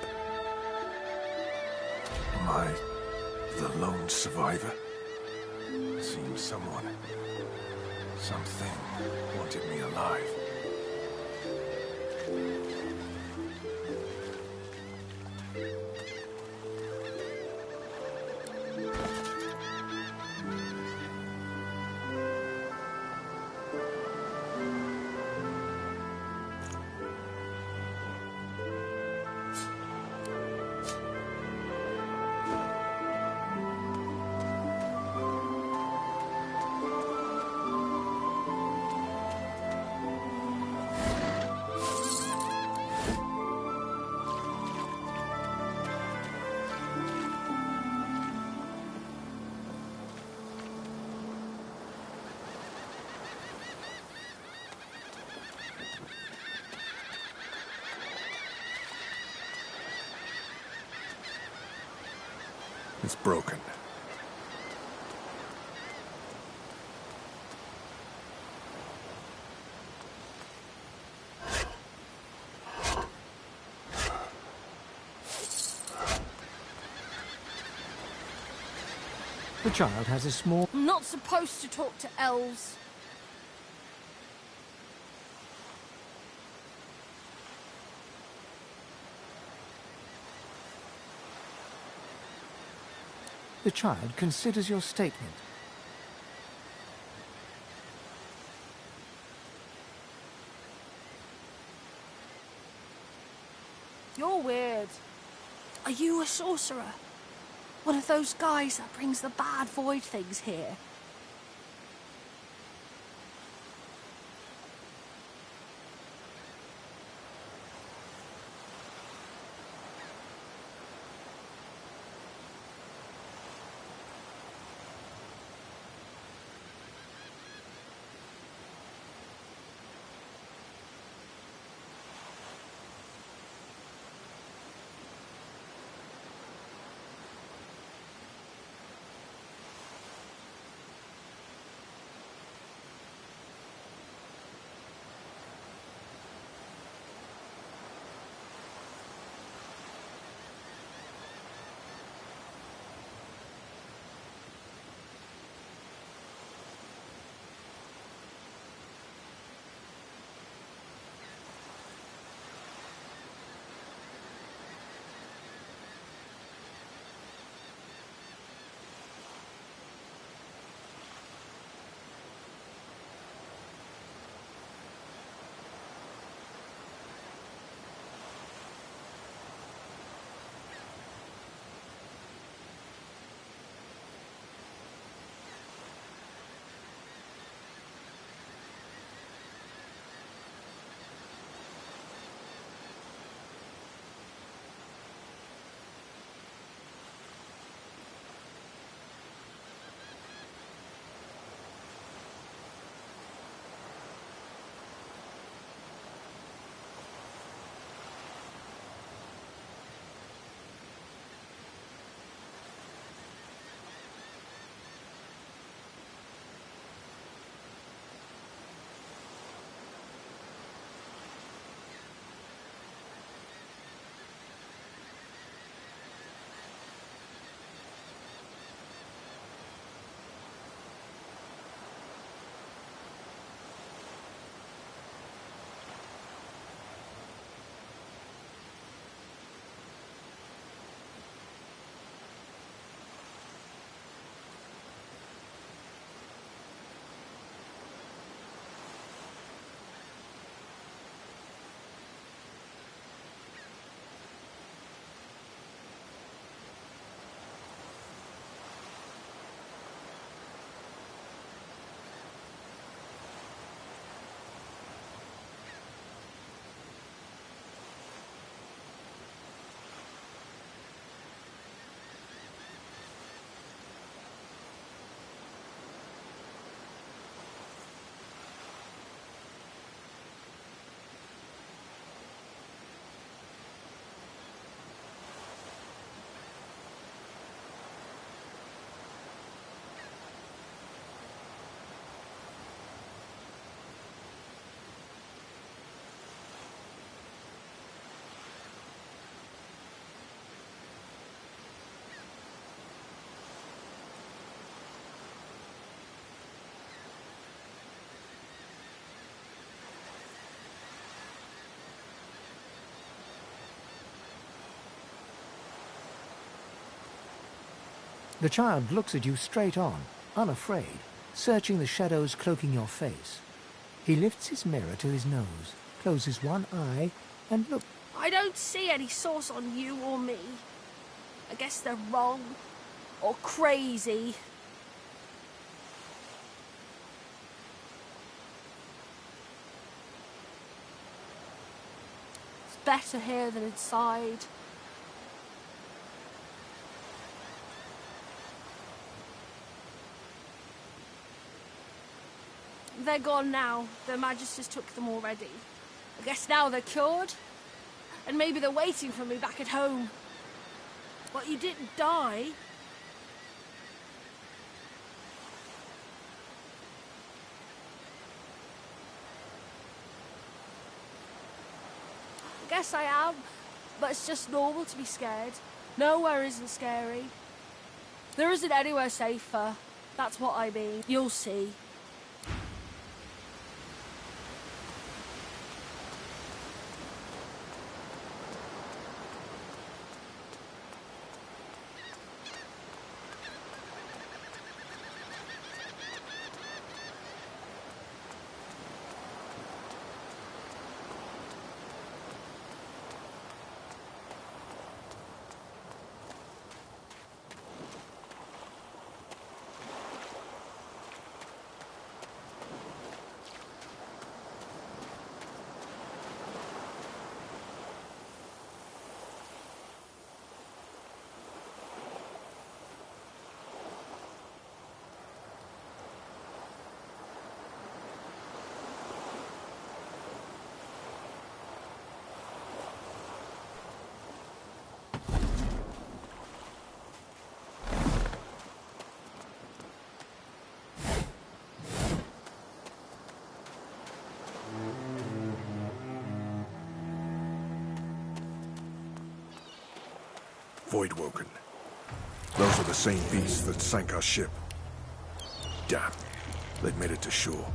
[SPEAKER 4] Am I the lone survivor? Seems someone, something wanted me alive. It's broken.
[SPEAKER 2] The child has a small...
[SPEAKER 18] I'm not supposed to talk to elves.
[SPEAKER 2] The child considers your statement.
[SPEAKER 20] You're weird. Are you a sorcerer? One of those guys that brings the bad void things here?
[SPEAKER 2] The child looks at you straight on, unafraid, searching the shadows cloaking your face. He lifts his mirror to his nose, closes one eye, and look.
[SPEAKER 20] I don't see any source on you or me. I guess they're wrong. Or crazy. It's better here than inside. They're gone now. Their Magisters took them already. I guess now they're cured. And maybe they're waiting for me back at home. But you didn't die. I guess I am. But it's just normal to be scared. Nowhere isn't scary. There isn't anywhere safer. That's what I mean. You'll see.
[SPEAKER 4] Voidwoken. Those are the same beasts that sank our ship. Damn. They've made it to shore.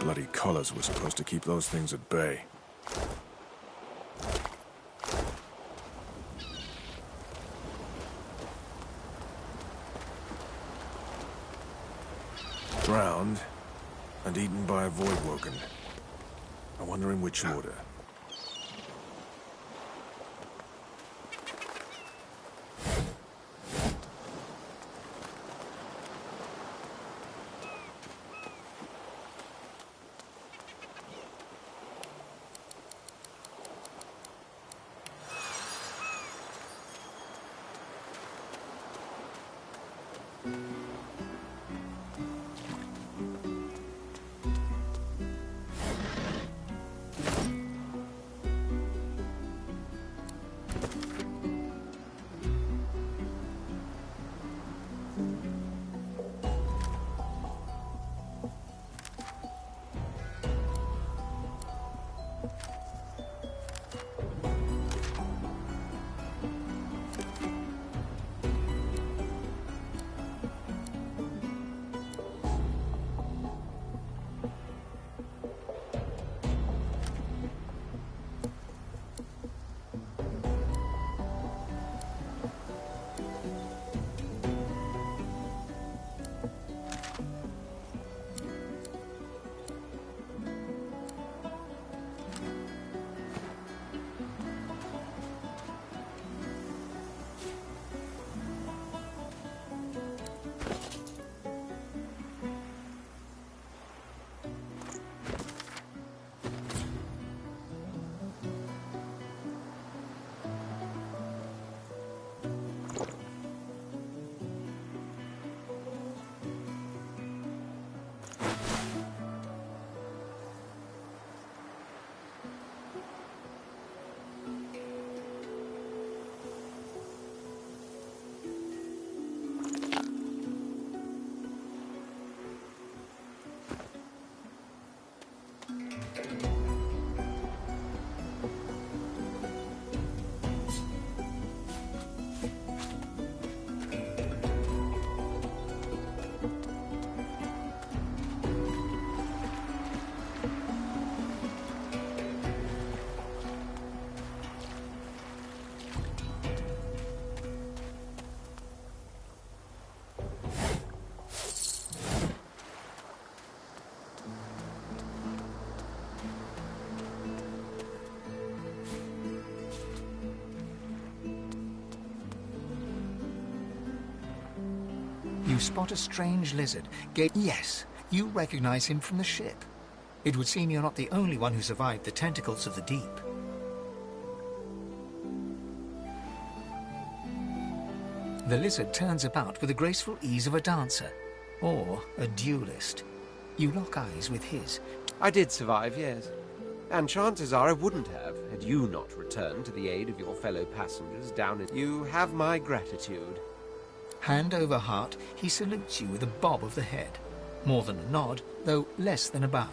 [SPEAKER 4] Bloody collars were supposed to keep those things at bay. Drowned and eaten by a Voidwoken. I wonder in which order.
[SPEAKER 2] You spot a strange lizard. Yes, you recognize him from the ship. It would seem you're not the only one who survived the tentacles of the deep. The lizard turns about with the graceful ease of a dancer, or a duelist. You lock eyes with his.
[SPEAKER 12] I did survive, yes. And chances are I wouldn't have, had you not returned to the aid of your fellow passengers down in... You have my gratitude.
[SPEAKER 2] Hand over heart, he salutes you with a bob of the head. More than a nod, though less than a bow.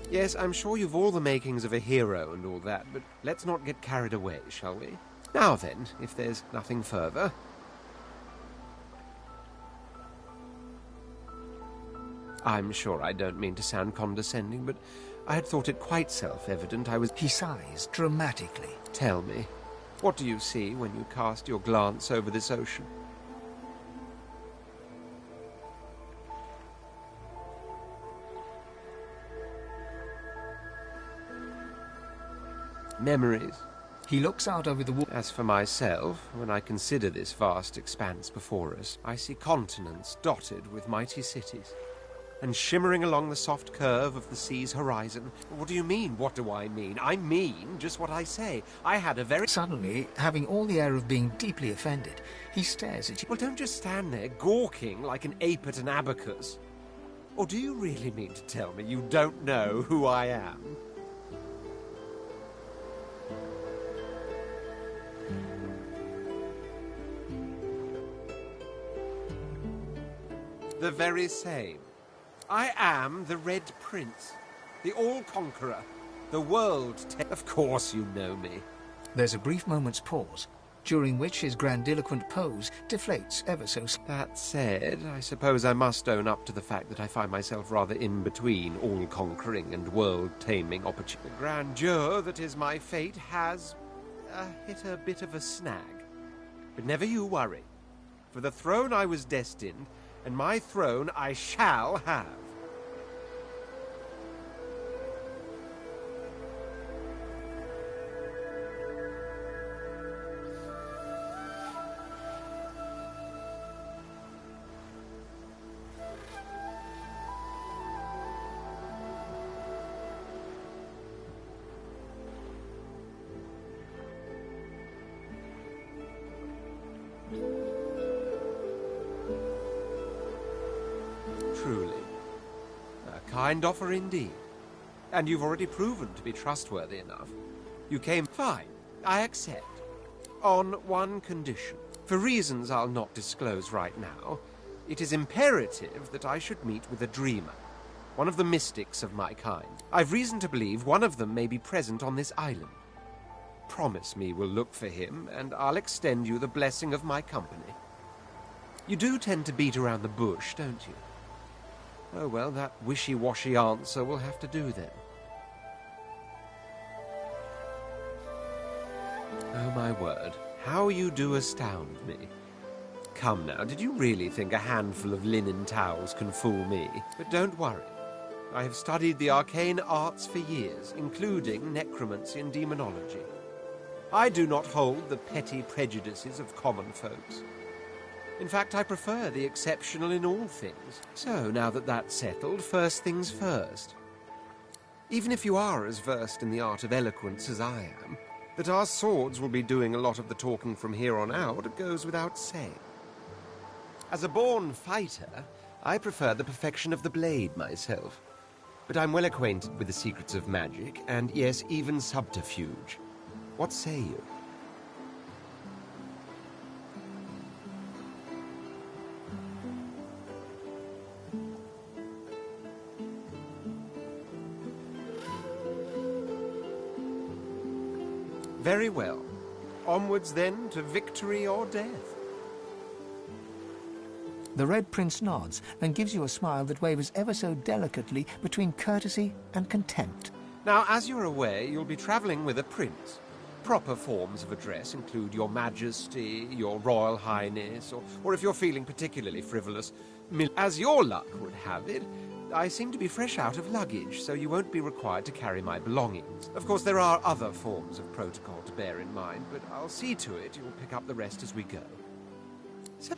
[SPEAKER 12] Yes, I'm sure you've all the makings of a hero and all that, but let's not get carried away, shall we? Now then, if there's nothing further... I'm sure I don't mean to sound condescending, but I had thought it quite self-evident I was...
[SPEAKER 2] He sighs dramatically.
[SPEAKER 12] Tell me, what do you see when you cast your glance over this ocean? Memories.
[SPEAKER 2] He looks out over the water.
[SPEAKER 12] As for myself, when I consider this vast expanse before us, I see continents dotted with mighty cities. And shimmering along the soft curve of the sea's horizon. What do you mean, what do I mean? I mean just what I say. I had a very...
[SPEAKER 2] Suddenly, having all the air of being deeply offended, he stares at you.
[SPEAKER 12] Well, don't just stand there gawking like an ape at an abacus. Or do you really mean to tell me you don't know who I am? The very same. I am the Red Prince, the All-Conqueror, the Of course you know me.
[SPEAKER 2] There's a brief moment's pause, during which his grandiloquent pose deflates ever so...
[SPEAKER 12] That said, I suppose I must own up to the fact that I find myself rather in between all-conquering and world-taming opportunity. The grandeur that is my fate has hit a bit of a snag. But never you worry. For the throne I was destined, and my throne I shall have. Truly. A kind offer indeed. And you've already proven to be trustworthy enough. You came... Fine, I accept. On one condition. For reasons I'll not disclose right now, it is imperative that I should meet with a dreamer. One of the mystics of my kind. I've reason to believe one of them may be present on this island. Promise me we'll look for him, and I'll extend you the blessing of my company. You do tend to beat around the bush, don't you? Oh well, that wishy-washy answer will have to do then. Oh my word, how you do astound me. Come now, did you really think a handful of linen towels can fool me? But don't worry. I have studied the arcane arts for years, including necromancy and demonology. I do not hold the petty prejudices of common folks. In fact, I prefer the exceptional in all things. So, now that that's settled, first things first. Even if you are as versed in the art of eloquence as I am, that our swords will be doing a lot of the talking from here on out goes without saying. As a born fighter, I prefer the perfection of the blade myself. But I'm well acquainted with the secrets of magic, and yes, even subterfuge. What say you? Very well. Onwards, then, to victory or death.
[SPEAKER 2] The Red Prince nods and gives you a smile that wavers ever so delicately between courtesy and contempt.
[SPEAKER 12] Now, as you're aware, you'll be travelling with a prince. Proper forms of address include Your Majesty, Your Royal Highness, or if you're feeling particularly frivolous, as your luck would have it, I seem to be fresh out of luggage, so you won't be required to carry my belongings. Of course, there are other forms of protocol to bear in mind, but I'll see to it you'll pick up the rest as we go. So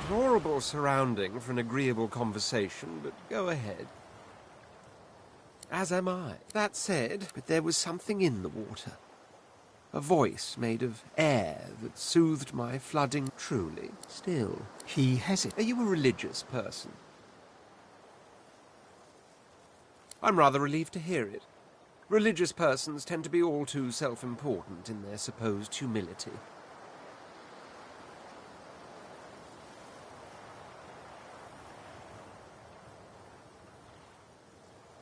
[SPEAKER 12] deplorable surrounding for an agreeable conversation, but go ahead. As am I. That said, but there was something in the water. A voice made of air that soothed my flooding. Truly, still.
[SPEAKER 2] He hesitated.
[SPEAKER 12] Are you a religious person? I'm rather relieved to hear it. Religious persons tend to be all too self-important in their supposed humility.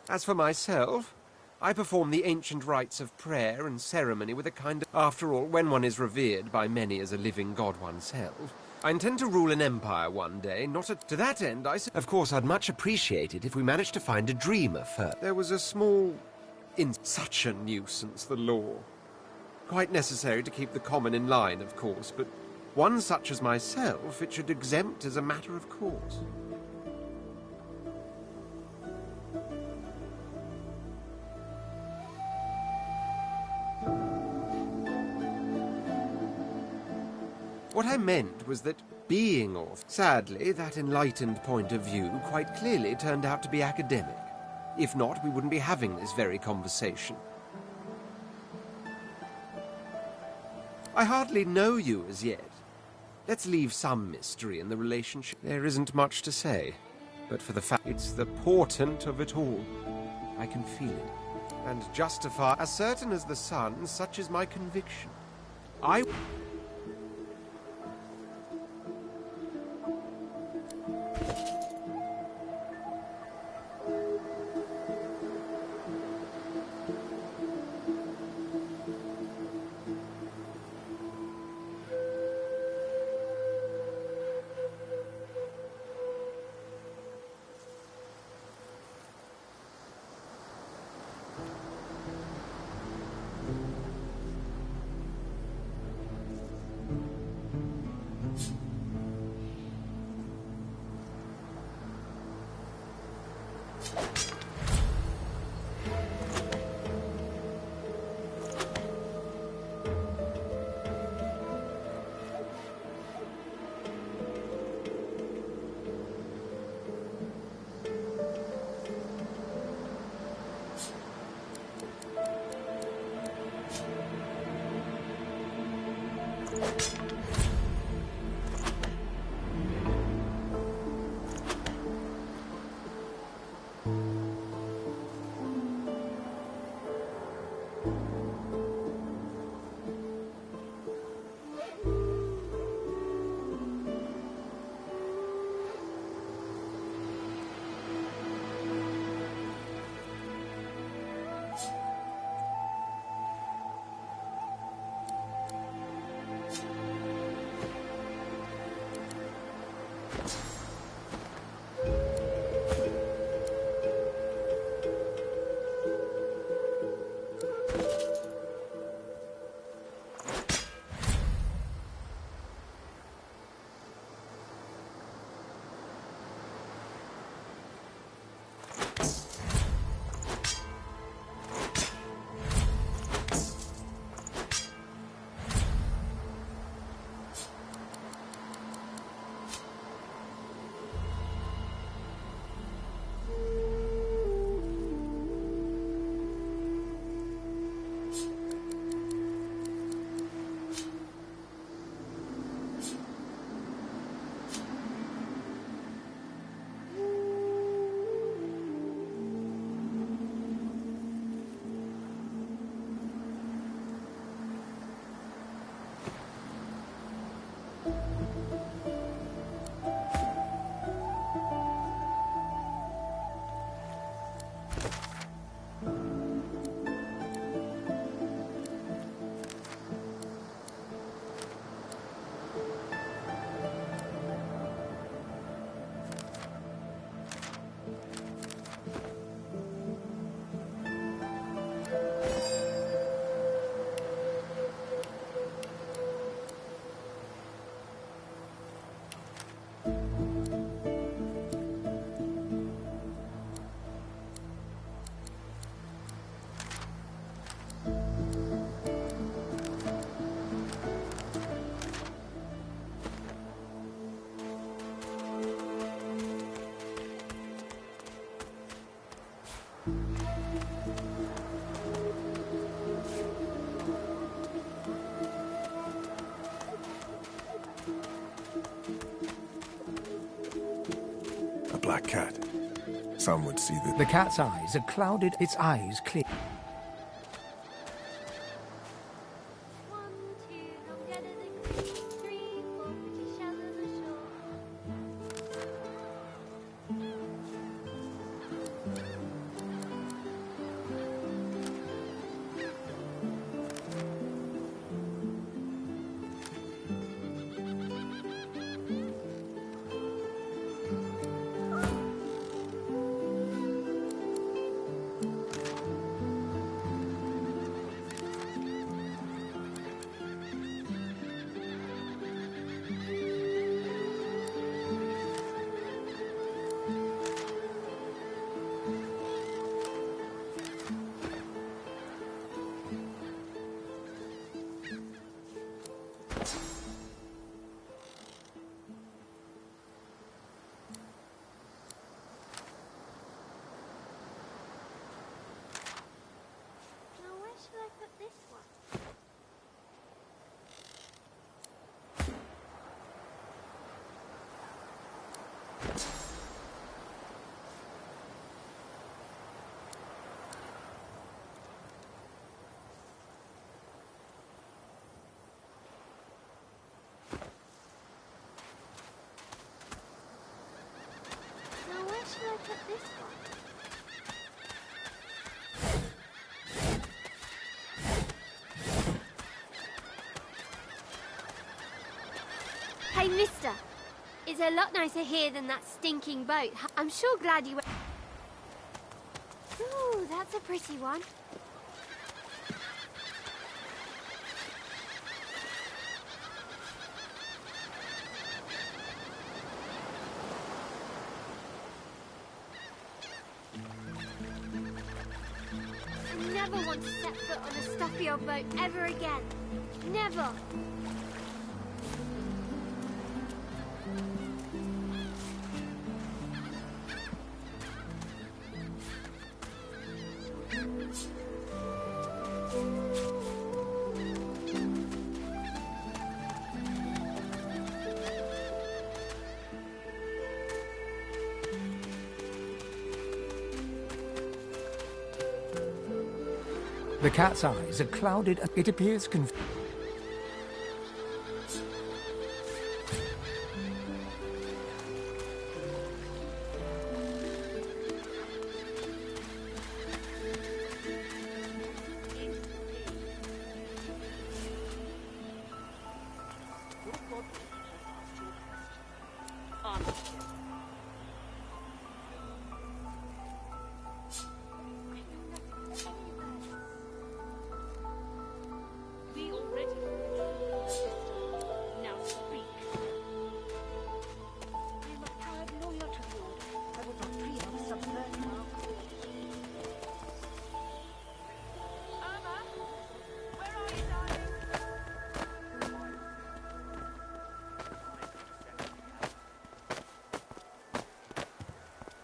[SPEAKER 12] As for myself, I perform the ancient rites of prayer and ceremony with a kind of... After all, when one is revered by many as a living god oneself, I intend to rule an empire one day, not a... To that end, Of course, I'd much appreciate it if we managed to find a dreamer first. There was a small... Such a nuisance, the law. Quite necessary to keep the common in line, of course, but one such as myself it should exempt as a matter of course. What I meant was that being author... Sadly, that enlightened point of view quite clearly turned out to be academic. If not, we wouldn't be having this very conversation. I hardly know you as yet. Let's leave some mystery in the relationship. There isn't much to say, but for the fact it's the portent of it all. I can feel it, and justify... As certain as the sun, such is my conviction. I...
[SPEAKER 4] black cat. Some would see that...
[SPEAKER 2] The cat's eyes are clouded, its eyes clear.
[SPEAKER 18] Should I put this one? Hey, mister. It's a lot nicer here than that stinking boat. I'm sure glad you were... Ooh, that's a pretty one. I never want to set foot on a stuffy old boat ever again. Never.
[SPEAKER 2] The cat's eyes are clouded and it appears confused.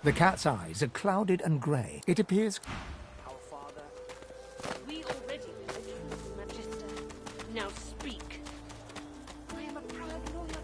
[SPEAKER 2] The cat's eyes are clouded and grey. It appears...
[SPEAKER 20] Our father, we already listen, Magister. Now speak. I am a proud loyal to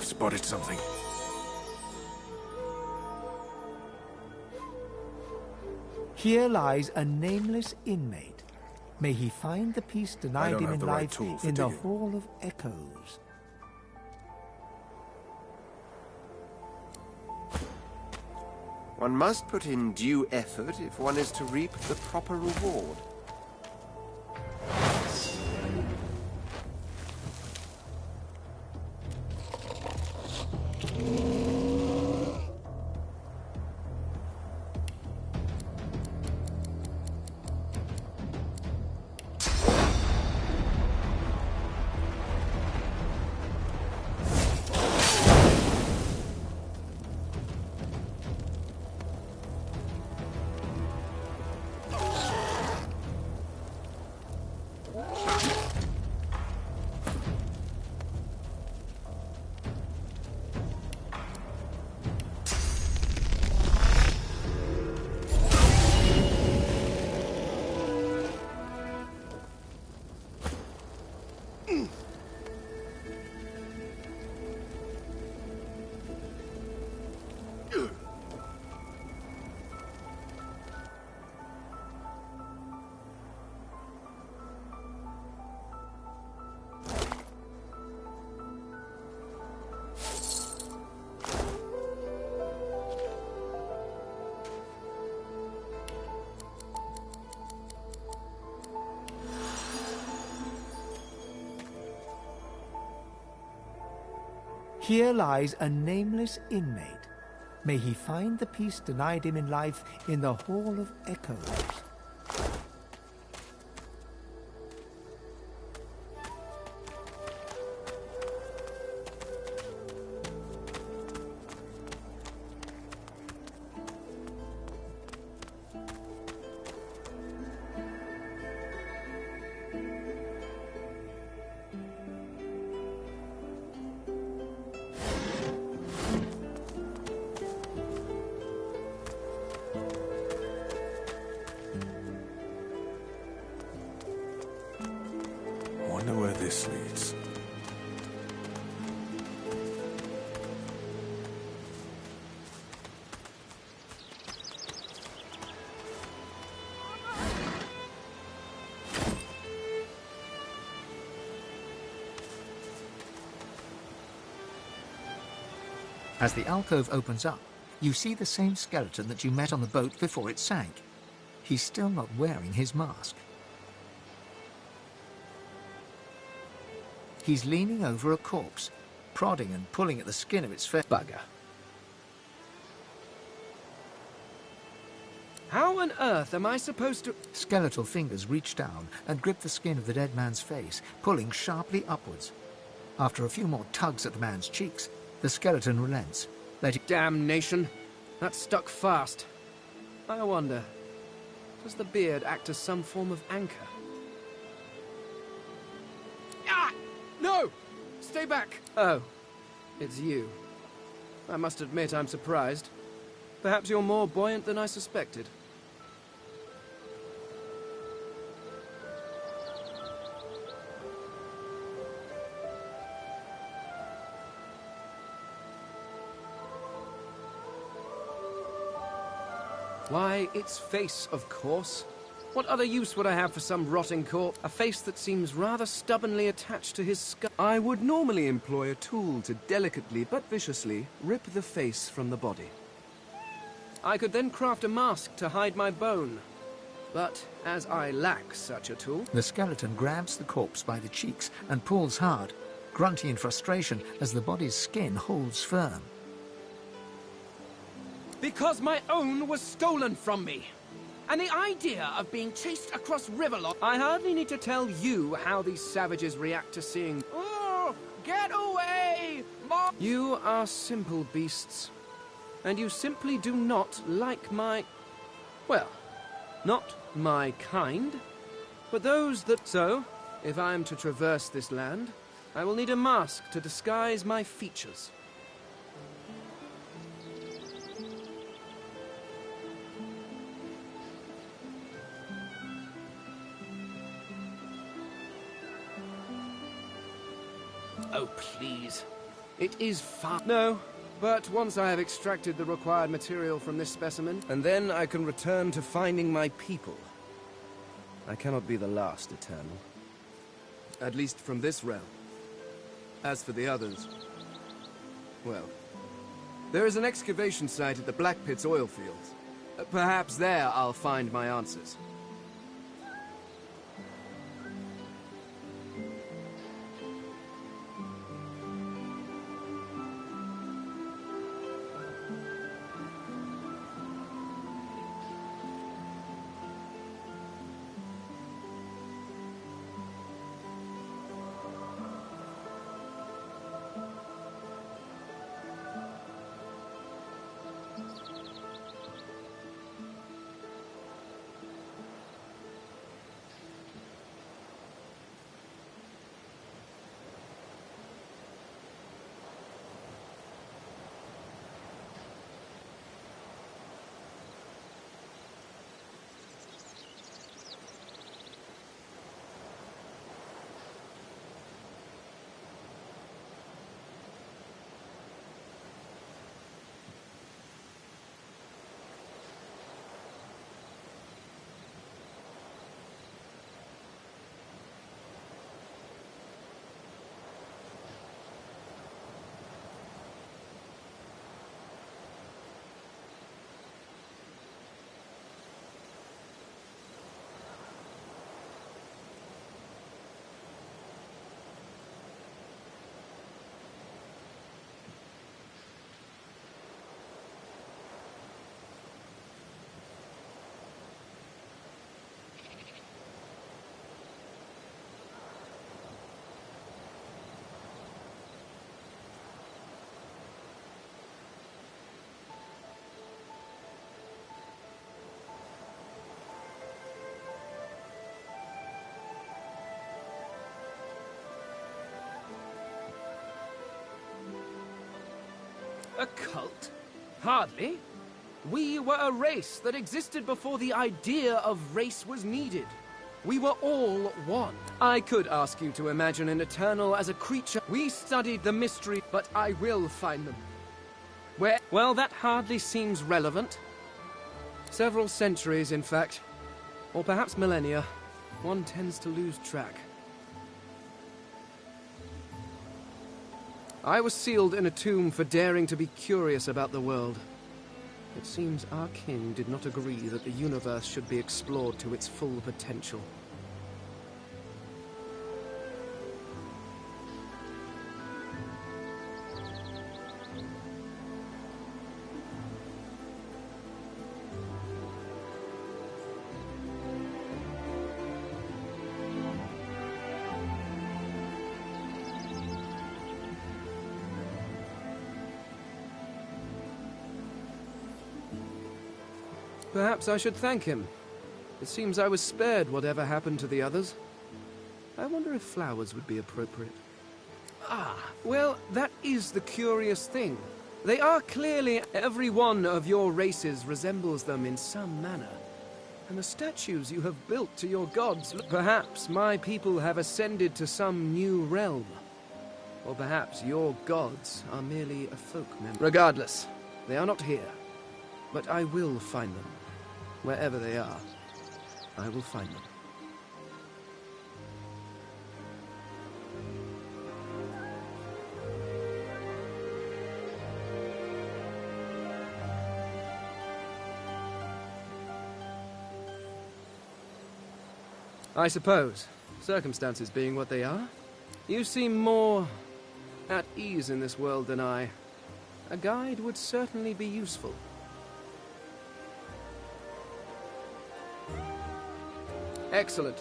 [SPEAKER 4] spotted something.
[SPEAKER 2] Here lies a nameless inmate. May he find the peace denied him in life in the Hall of Echoes.
[SPEAKER 12] One must put in due effort if one is to reap the proper reward.
[SPEAKER 2] Here lies a nameless inmate. May he find the peace denied him in life in the Hall of Echoes.
[SPEAKER 4] Wonder where this leads.
[SPEAKER 2] As the alcove opens up, you see the same skeleton that you met on the boat before it sank. He's still not wearing his mask. He's leaning over a corpse, prodding and pulling at the skin of its face.
[SPEAKER 10] Bugger. How on earth am I supposed to...
[SPEAKER 2] Skeletal fingers reach down and grip the skin of the dead man's face, pulling sharply upwards. After a few more tugs at the man's cheeks, the skeleton relents, letting...
[SPEAKER 10] Damnation! That's stuck fast. I wonder, does the beard act as some form of anchor? Ah! No! Stay back! Oh, it's you. I must admit I'm surprised. Perhaps you're more buoyant than I suspected. Why, its face, of course. What other use would I have for some rotting corpse? A face that seems rather stubbornly attached to his skull. I would normally employ a tool to delicately but viciously rip the face from the body. I could then craft a mask to hide my bone. But as I lack such a tool...
[SPEAKER 2] The skeleton grabs the corpse by the cheeks and pulls hard, grunting in frustration as the body's skin holds firm.
[SPEAKER 10] Because my own was stolen from me. And the idea of being chased across Riverlock... I hardly need to tell you how these savages react to seeing... Oh, get away! You are simple beasts. And you simply do not like my... Well, not my kind, but those that... So, if I am to traverse this land, I will need a mask to disguise my features. Oh, please. It is far. No, but once I have extracted the required material from this specimen, and then I can return to finding my people. I cannot be the last Eternal. At least from this realm. As for the others, well, there is an excavation site at the Black Pit's oil fields. Perhaps there I'll find my answers. A cult? Hardly. We were a race that existed before the idea of race was needed. We were all one. I could ask you to imagine an Eternal as a creature. We studied the mystery, but I will find them. Where? Well, that hardly seems relevant. Several centuries, in fact. Or perhaps millennia. One tends to lose track. I was sealed in a tomb for daring to be curious about the world. It seems our king did not agree that the universe should be explored to its full potential. Perhaps I should thank him. It seems I was spared whatever happened to the others. I wonder if flowers would be appropriate. Ah, well, that is the curious thing. They are clearly... Every one of your races resembles them in some manner. And the statues you have built to your gods... Perhaps my people have ascended to some new realm. Or perhaps your gods are merely a folk memory. Regardless, they are not here. But I will find them. Wherever they are, I will find them. I suppose, circumstances being what they are, you seem more at ease in this world than I. A guide would certainly be useful. Excellent.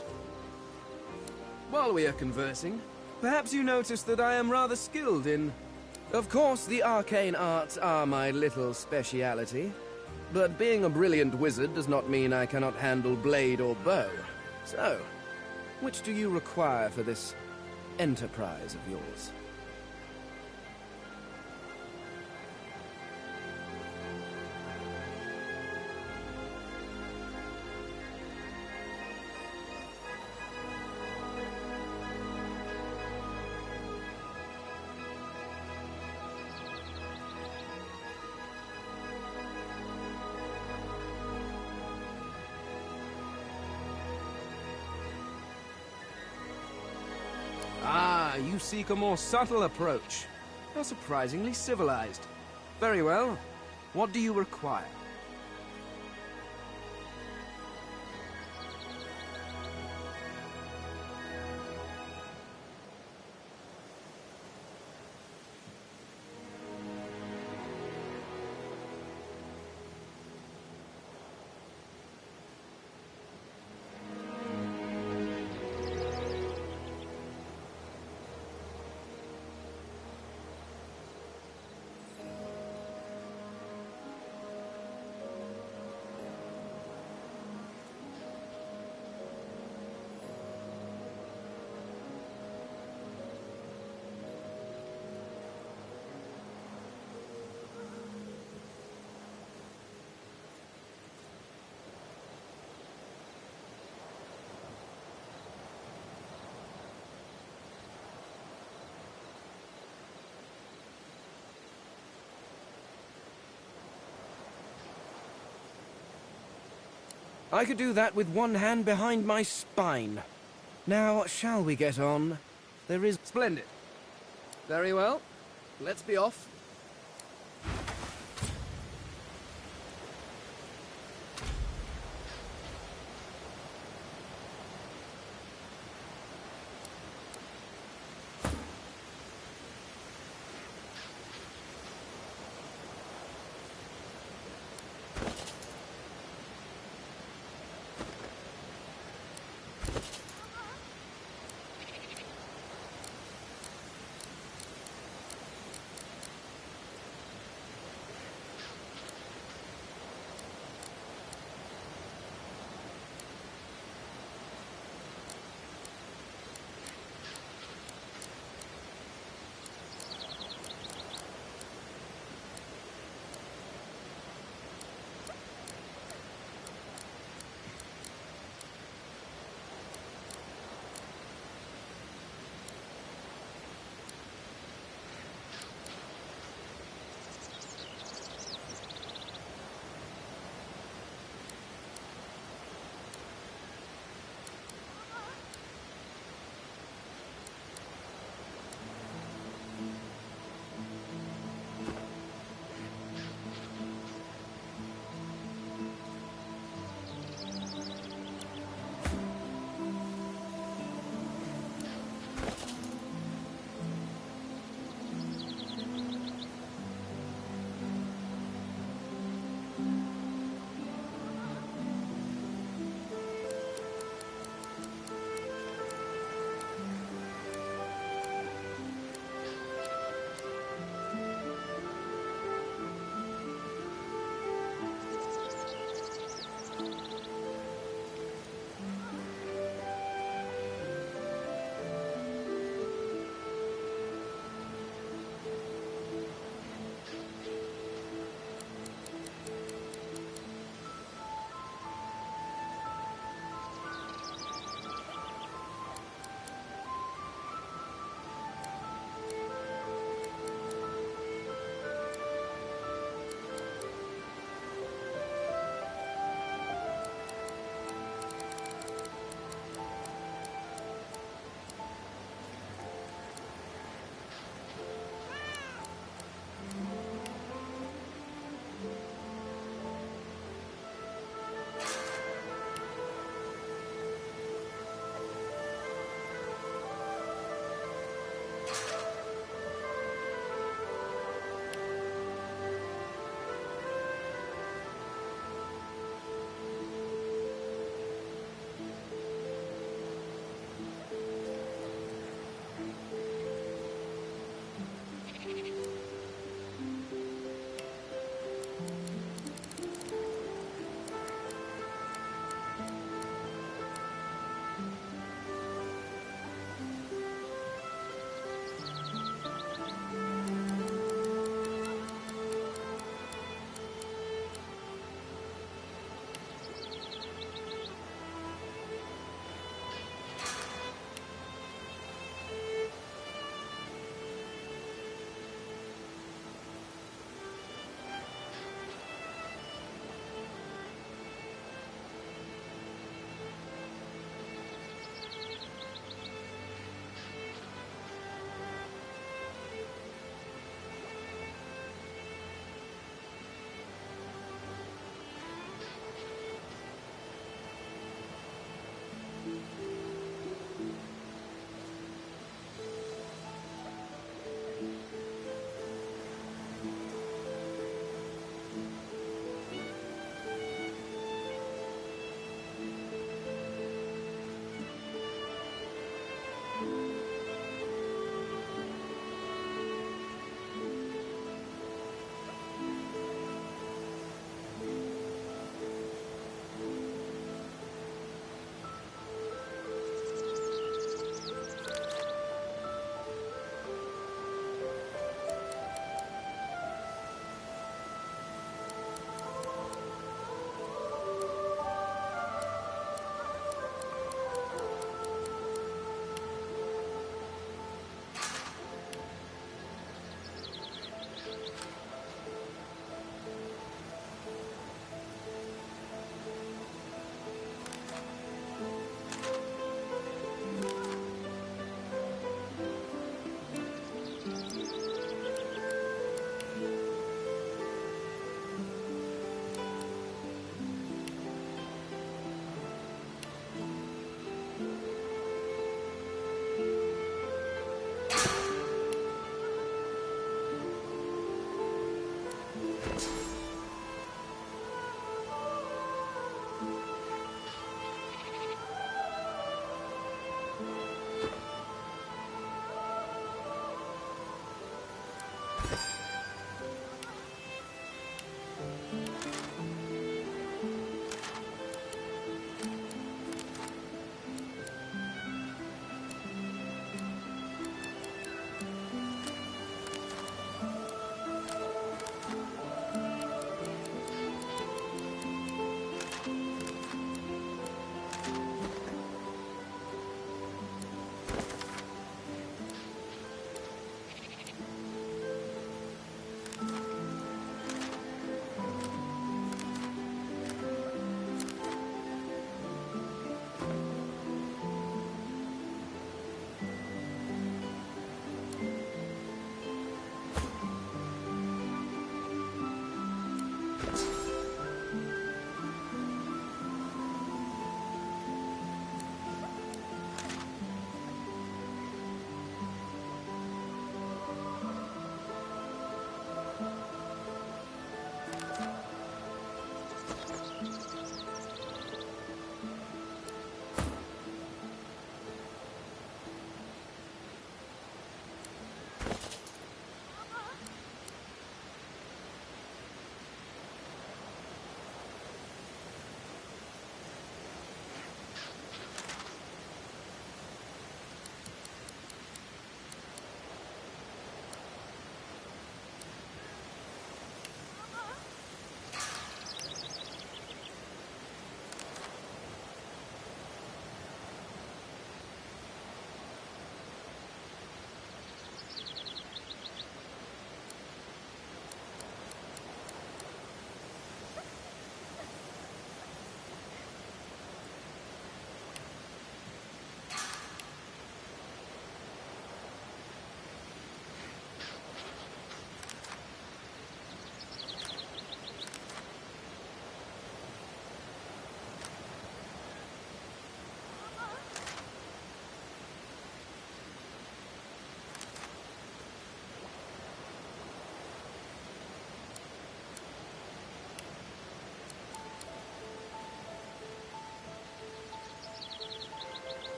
[SPEAKER 10] While we are conversing, perhaps you notice that I am rather skilled in... Of course, the arcane arts are my little speciality, but being a brilliant wizard does not mean I cannot handle blade or bow. So, which do you require for this enterprise of yours? you seek a more subtle approach. You're surprisingly civilized. Very well. What do you require? I could do that with one hand behind my spine. Now, shall we get on? There is... Splendid. Very well. Let's be off.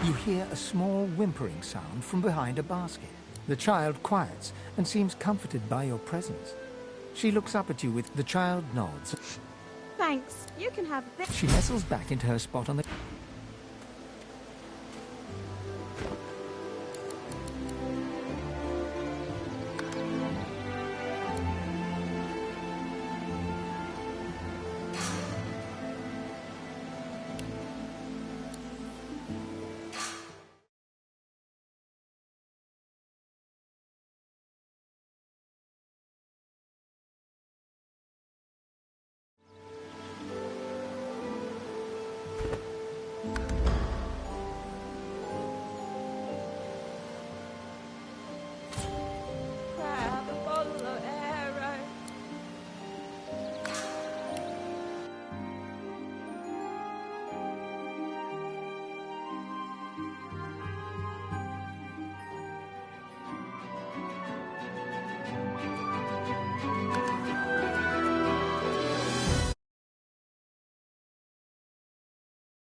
[SPEAKER 2] You hear a small whimpering sound from behind a basket. The child quiets and seems comforted by your presence. She looks up at you with the child nods.
[SPEAKER 21] Thanks. You can have this.
[SPEAKER 2] She nestles back into her spot on the...